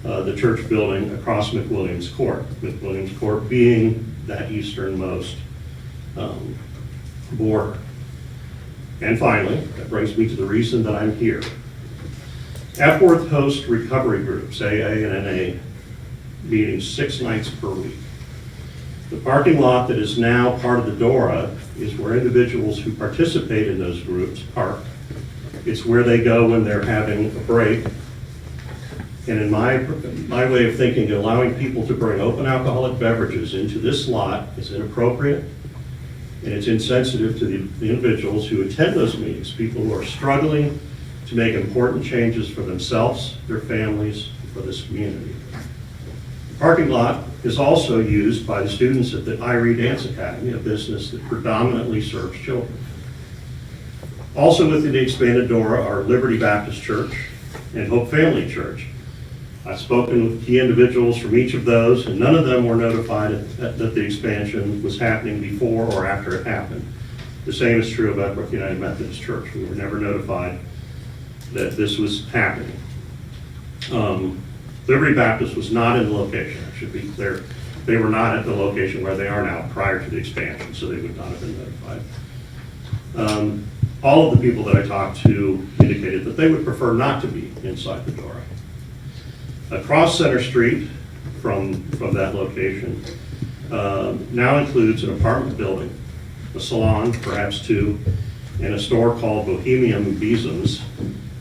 the church building across McWilliams Court. McWilliams Court being that easternmost border. And finally, that brings me to the reason that I'm here. Epworth hosts recovery groups, AA and NA, meetings 6 nights per week. The parking lot that is now part of the DORA is where individuals who participate in those groups park. It's where they go when they're having a break. And in my way of thinking, allowing people to bring open alcoholic beverages into this lot is inappropriate, and it's insensitive to the individuals who attend those meetings, people who are struggling to make important changes for themselves, their families, and for this community. The parking lot is also used by the students at the Irie Dance Academy, a business that predominantly serves children. Also within the expanded DORA are Liberty Baptist Church and Hope Family Church. I've spoken with key individuals from each of those, and none of them were notified that the expansion was happening before or after it happened. The same is true of Epworth United Methodist Church. We were never notified that this was happening. Liberty Baptist was not in the location, I should be clear. They were not at the location where they are now prior to the expansion, so they would not have been notified. All of the people that I talked to indicated that they would prefer not to be inside the DORA. Across Center Street from that location now includes an apartment building, a salon, perhaps 2, and a store called Bohemian Besoms.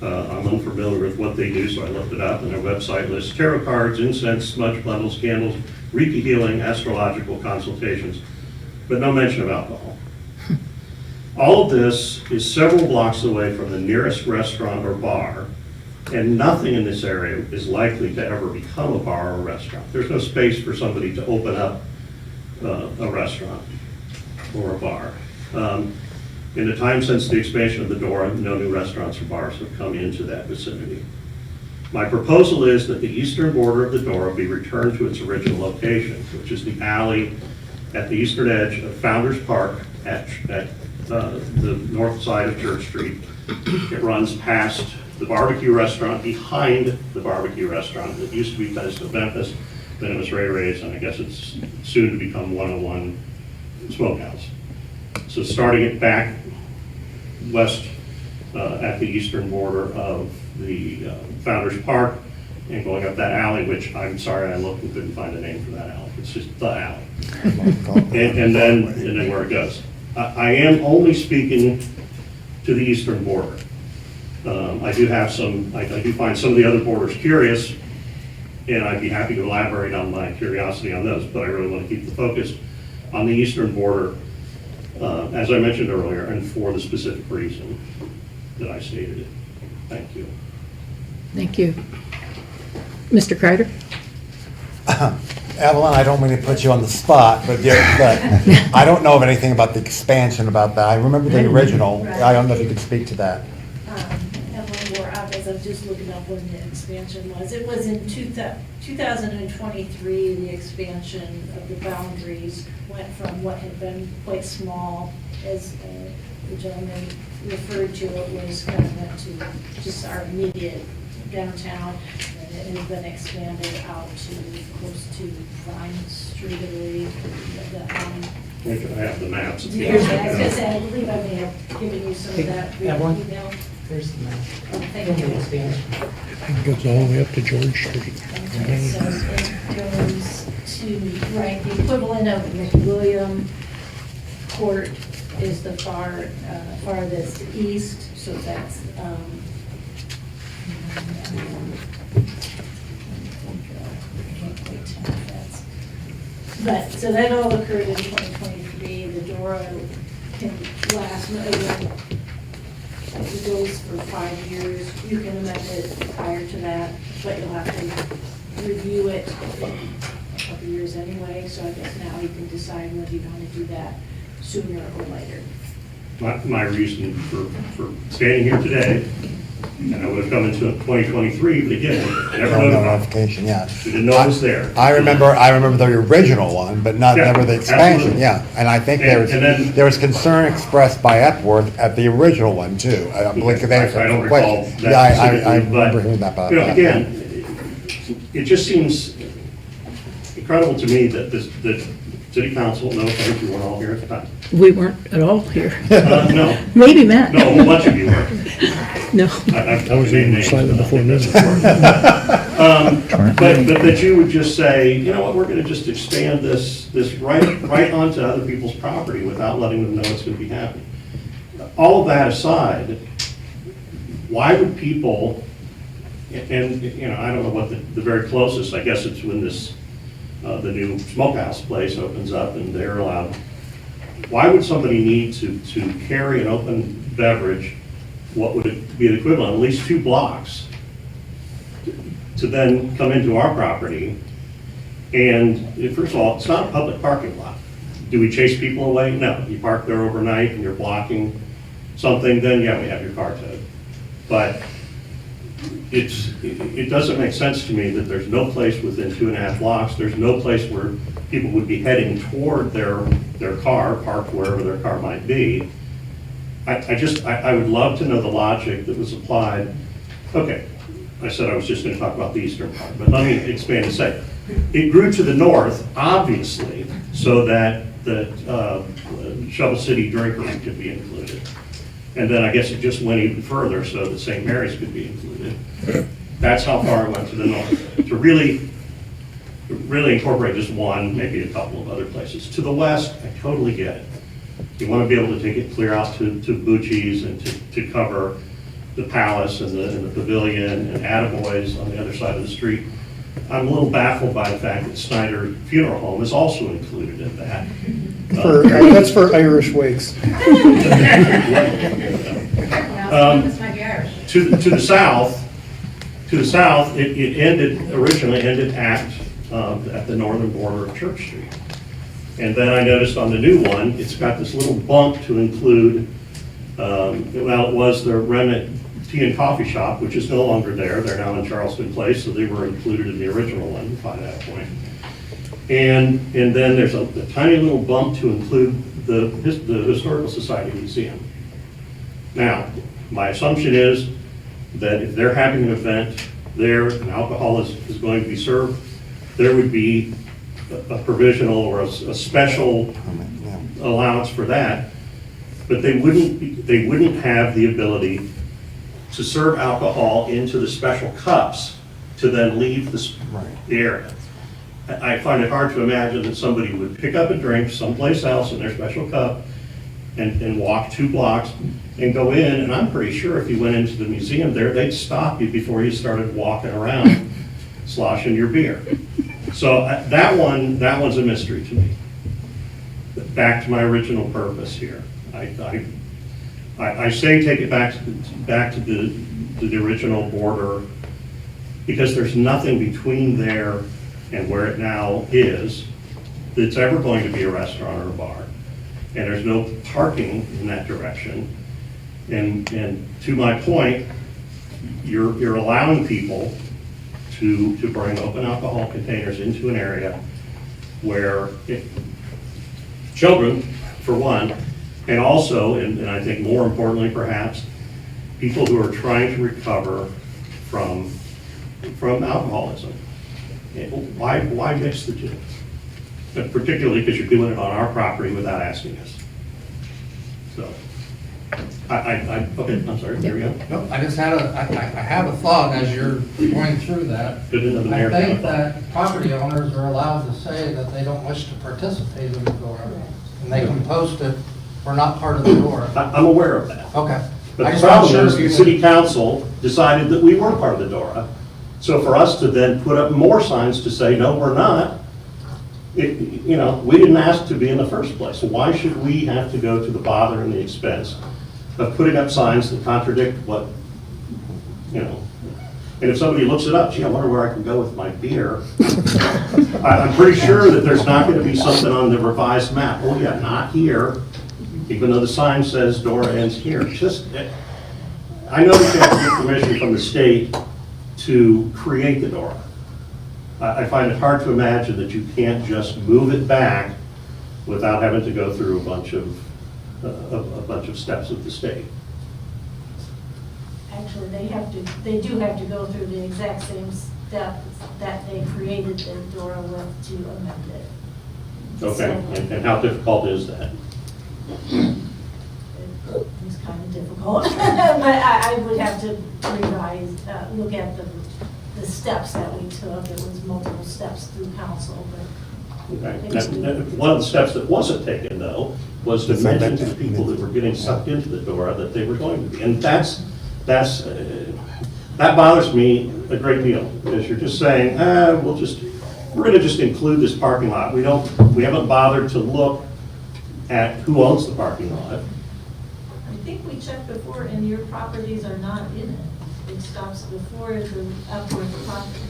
I'm unfamiliar with what they do, so I looked it up, and their website lists tarot cards, incense, smudge bundles, candles, Reiki healing, astrological consultations, but no mention of alcohol. All of this is several blocks away from the nearest restaurant or bar, and nothing in this area is likely to ever become a bar or a restaurant. There's no space for somebody to open up a restaurant or a bar. In the time since the expansion of the DORA, no new restaurants or bars have come into that vicinity. My proposal is that the eastern border of the DORA be returned to its original location, which is the alley at the eastern edge of Founders Park at the north side of Church Street. It runs past the barbecue restaurant, behind the barbecue restaurant that used to be Best of Memphis, then it was Ray Ray's, and I guess it's soon to become 101 Smokehouse. So starting it back west at the eastern border of the Founders Park and going up that alley, which I'm sorry, I looked and couldn't find a name for that alley. It's just the alley. and then where it goes. I am only speaking to the eastern border. I do find some of the other borders curious, and I'd be happy to elaborate on my curiosity on those, but I really want to keep the focus on the eastern border, as I mentioned earlier, and for the specific reason that I stated it. Thank you. Thank you. Mr. Kreider? Evelyn, I don't mean to put you on the spot, but I don't know of anything about the expansion about that. I remember the original. I don't know if you could speak to that. Evelyn Moore, I was just looking up when the expansion was. It was in 2023, the expansion of the boundaries went from what had been quite small, as the gentleman referred to, it was kind of went to just our immediate downtown, and it has been expanded out to close to Vine Street, I believe. I have the maps. I believe I may have given you some of that via email. There's the map. Thank you. It goes all the way up to George Street. Okay, so it goes to, right, the equivalent of McWilliam Court is the farthest east, so that's, But, so that all occurred in 2023. The DORA can last, it goes for 5 years. You can amend it prior to that, but you'll have to review it in a couple years anyway. So I guess now you can decide whether you want to do that sooner or later. My reason for standing here today, and I would have come into 2023, but again, never No notified. notification, yeah. We didn't know it was there. I remember the original one, but Yeah, never the expansion, absolutely. yeah. And I think And then- there was concern expressed by Epworth at the original one too. I believe they had I don't some recall questions. that Yeah, I specifically, remember but, hearing that about you know, that. again, it just seems incredible to me that the city council, no offense, you weren't all here at the time. We weren't at all here. No. Maybe Matt. No, a whole bunch of you were. No. I was even slightly before this. But that you would just say, you know what, we're gonna just expand this right onto other people's property without letting them know it's gonna be happening. All of that aside, why would people, and, you know, I don't know what the very closest, I guess it's when this, the new smokehouse place opens up and they're allowed, why would somebody need to carry an open beverage, what would it be the equivalent, at least 2 blocks, to then come into our property? And first of all, it's not a public parking lot. Do we chase people away? No. You park there overnight and you're blocking something, then yeah, we have your car towed. But it doesn't make sense to me that there's no place within 2.5 blocks, there's no place where people would be heading toward their car, parked wherever their car might be. I would love to know the logic that was applied. Okay, I said I was just gonna talk about the eastern part, but let me expand and say, it grew to the north, obviously, so that the Shovel City Drinkery could be included. And then I guess it just went even further so that St. Mary's could be included. That's how far it went to the north, to really incorporate just one, maybe a couple of other places. To the west, I totally get it. You want to be able to take it clear out to Bucci's and to cover the Palace and the Pavilion and Attaboys on the other side of the street. I'm a little baffled by the fact that Snyder Funeral Home is also included in that. That's for Irish wakes. To the south, it originally ended at the northern border of Church Street. And then I noticed on the new one, it's got this little bump to include, well, it was the Remnant Tea and Coffee Shop, which is no longer there. They're now in Charleston Place, so they were included in the original one by that point. And then there's a tiny little bump to include the Historical Society Museum. Now, my assumption is that if they're having an event there and alcohol is going to be served, there would be a provisional or a special allowance for that, but they wouldn't have the ability to serve alcohol into the special cups to then leave the area. I find it hard to imagine that somebody would pick up a drink someplace else in their special cup and walk 2 blocks and go in, and I'm pretty sure if you went into the museum there, they'd stop you before you started walking around sloshing your beer. So that one's a mystery to me. Back to my original purpose here. I say take it back to the original border because there's nothing between there and where it now is that's ever going to be a restaurant or a bar. And there's no parking in that direction. And to my point, you're allowing people to bring open alcohol containers into an area where children, for one, and also, and I think more importantly perhaps, people who are trying to recover from alcoholism. Why mix the two? But particularly because you're doing it on our property without asking us. So, okay, I'm sorry, there we go. No. I just had I have a thought as you're going through that. Good to know the mayor. I think that property owners are allowed to say that they don't wish to participate in the DORA. And they can post it, we're not part of the DORA. I'm aware of that. Okay. But the problem is, the city council decided that we were part of the DORA. So for us to then put up more signs to say, no, we're not, we didn't ask to be in the first place. Why should we have to go to the bother and the expense of putting up signs that contradict what, and if somebody looks it up, gee, I wonder where I can go with my beer. I'm pretty sure that there's not going to be something on the revised map. Oh yeah, not here, even though the sign says door ends here. I know that you have to get permission from the state to create the door. I find it hard to imagine that you can't just move it back without having to go through a bunch of steps with the state. Actually, they do have to go through the exact same steps that they created the DORA with to amend it. Okay, and how difficult is that? It's kind of difficult, but I would have to revise, look at the steps that we took. It was multiple steps through council, but. Okay. One of the steps that wasn't taken, though, was to mention to the people that were getting sucked into the DORA that they were going to be. And that bothers me a great deal, because you're just saying, we're going to just include this parking lot. We haven't bothered to look at who owns the parking lot. I think we checked before, and your properties are not in it. It stops before the upward properties.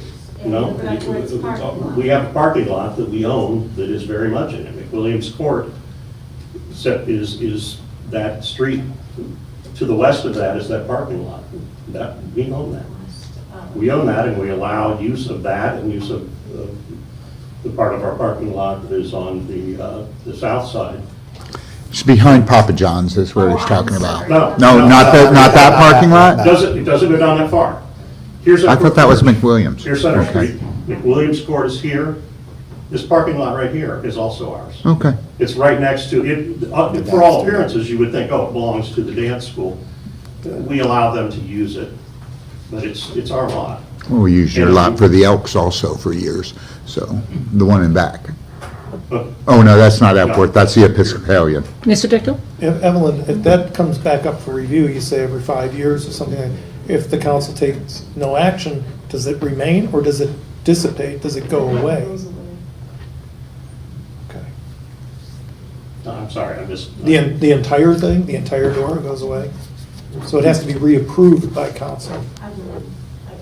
No, we have a parking lot that we own that is very much in it. McWilliams Court is that street. To the west of that is that parking lot. We own that. We own that, and we allow use of that and use of the part of our parking lot that is on the south side. It's behind Papa John's is what he's talking about. No, not that parking lot? It doesn't go down that far. I thought that was McWilliams. Here's Center Okay. Street. McWilliams Court is here. This parking lot right here is also ours. Okay. It's right next to it. For all appearances, you would think, oh, it belongs to the dance school. We allow them to use it, but it's our lot. Well, we used your lot for the Elks also for years, so the one in back. Oh, no, that's not Epworth, that's the Episcopalian. Mr. Dickel? Evelyn, if that comes back up for review, you say every 5 years or something, if the council takes no action, does it remain or does it dissipate? Does it go away? Okay. No, I'm sorry, I missed. The entire thing, the entire door goes away? So it has to be reapproved by council? I believe,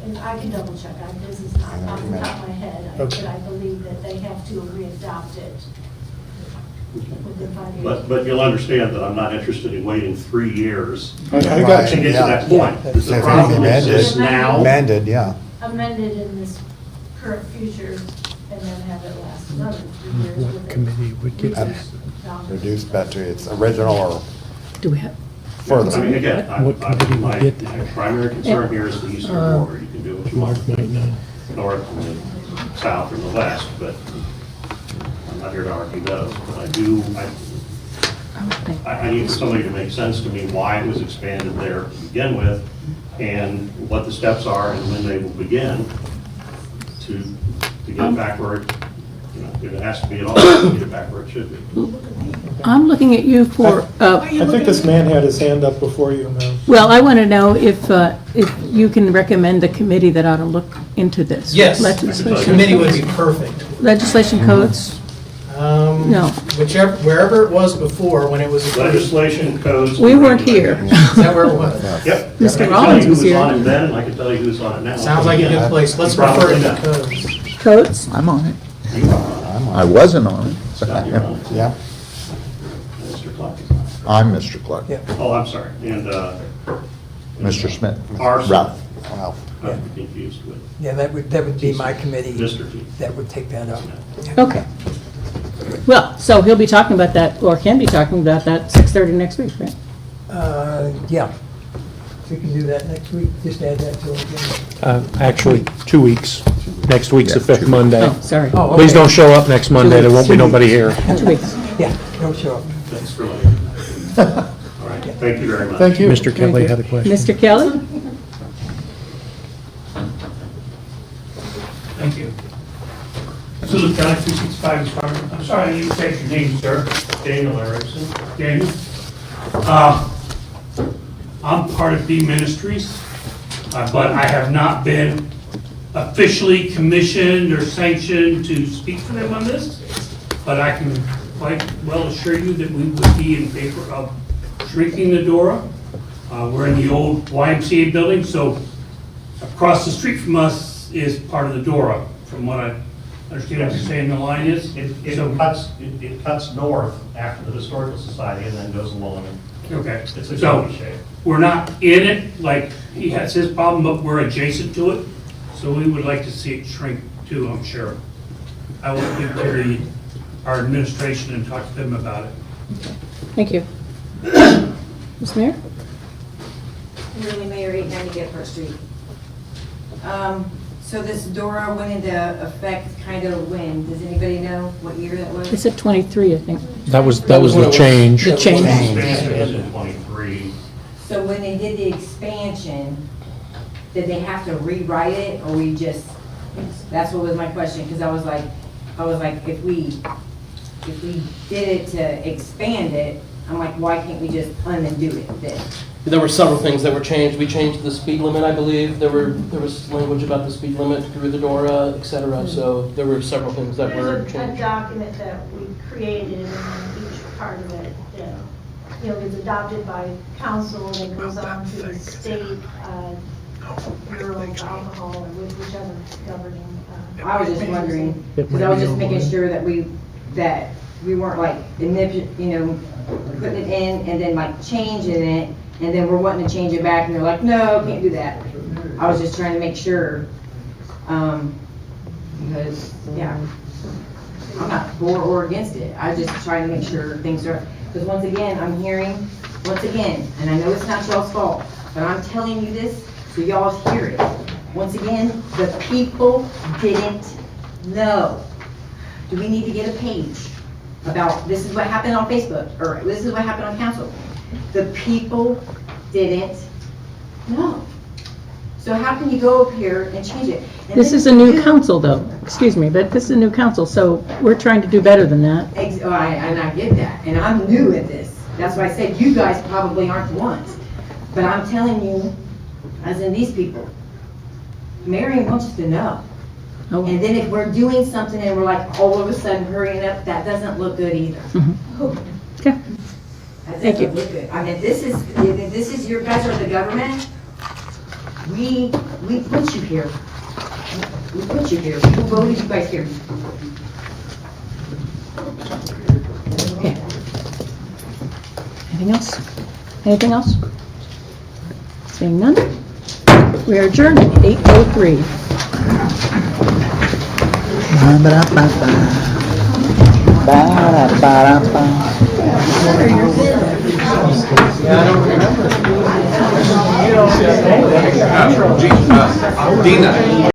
and I can double check, this is not off the top of my head, but I believe that they have to re-adopt it within 5 years. But you'll understand that I'm not interested in waiting 3 years I to got you. get to that point. The problem is now. Amended, yeah. Amended in this current future, and then have it last another 3 years with it. Committee would get reduced that? Reduced back to its original or Do we have? further. I mean, again, What committee would get my that? primary concern here is the eastern border. You can do what you want, Mark might know. north and the south and the west, but I'm not here to argue those. But I need somebody to make sense to me why it was expanded there to begin with, and what the steps are and when they will begin to get it back where it, if it has to be at all, to get it back where it should be. I'm looking at you for, I think this man had his hand up before you, ma'am. well, I want to know if you can recommend the committee that ought to look into this. Yes, the Legislation committee would be codes? perfect. Legislation codes? No. Wherever it was before, when it was. Legislation, codes. We weren't here. Is that where it was? Yep. Mr. I can tell Rollins you was who was here. on it then, and I can tell you who's on it now. Sounds like a good place. Let's refer to the codes. Codes? I'm on it. I wasn't on it. Scott, you're on it. Yeah. Mr. Clark is on it. I'm Mr. Clark. Oh, I'm sorry, and, Mr. Smith. Ralph. Ralph. I'm confused with. Yeah, that would be my committee Mr. T. that would take that up. Okay. Well, so he'll be talking about that, or can be talking about that 6:30 next week, right? Yeah. We can do that next week, just add that to it. Actually, 2 weeks. Next week's the fifth Monday. Oh, sorry. Oh, okay. Please don't show up next Monday, there won't be nobody here. 2 weeks. Yeah, don't show up. Thanks for letting me know. All right, thank you very much. Thank you. Mr. Kelly had a question. Mr. Kelly? Thank you. Philip Kelly, 365 Department. I'm sorry, I didn't catch your name, sir. Daniel Erickson. Daniel. I'm part of B Ministries, but I have not been officially commissioned or sanctioned to speak for them on this. but I can quite well assure you that we would be in favor of shrinking the DORA. We're in the old YMCA building, so across the street from us is part of the DORA, from what I understand what you're saying the line is. It cuts north after the Historical Society and then goes along. Okay, It's a so T shape. we're not in it, like he has his problem, but we're adjacent to it. So we would like to see it shrink too, I'm sure. I will speak to our administration and talk to them about it. Thank you. Ms. Mayor? Really, Mayor, 890 Gephardt Street. So this DORA went into effect kind of when? Does anybody know what year that was? They said 23, I think. That was the change. The change. Expansion is in 23. So when they did the expansion, did they have to rewrite it, or we just, that's what was my question, because I was like, if we did it to expand it, I'm like, why can't we just undo it then? There were several things that were changed. We changed the speed limit, I believe. There was language about the speed limit through the DORA, et cetera. So there were several things that were There's a changed. document that we created, and then each part of it, gets adopted by council, and then goes on to the state Bureau of Alcohol, or whichever governing. I was just wondering, because I was just making sure that we weren't like, putting it in and then like changing it, and then we're wanting to change it back, and they're like, no, can't do that. I was just trying to make sure, because, yeah, I'm not for or against it. I just trying to make sure things are, because once again, I'm hearing, and I know it's not y'all's fault, but I'm telling you this so y'all hear it. Once again, the people didn't know. Do we need to get a page about this is what happened on Facebook, or this is what happened on council? The people didn't know. So how can you go up here and change it? And This then is a new council, though. Excuse me, but this is a new council, so we're trying to do better than that. And I get that, and I'm new at this. That's why I said you guys probably aren't the ones. But I'm telling you, as in these people, Marion wants us to know. Oh. And then if we're doing something and we're like all of a sudden hurrying up, that doesn't look good either. Okay. That Thank you. doesn't look good. I mean, if this is your guys are the government, we put you here. We put you here. Who voted you guys here? Okay. Anything else? Anything else? Seeing none? We are adjourned at 8:03. Dina.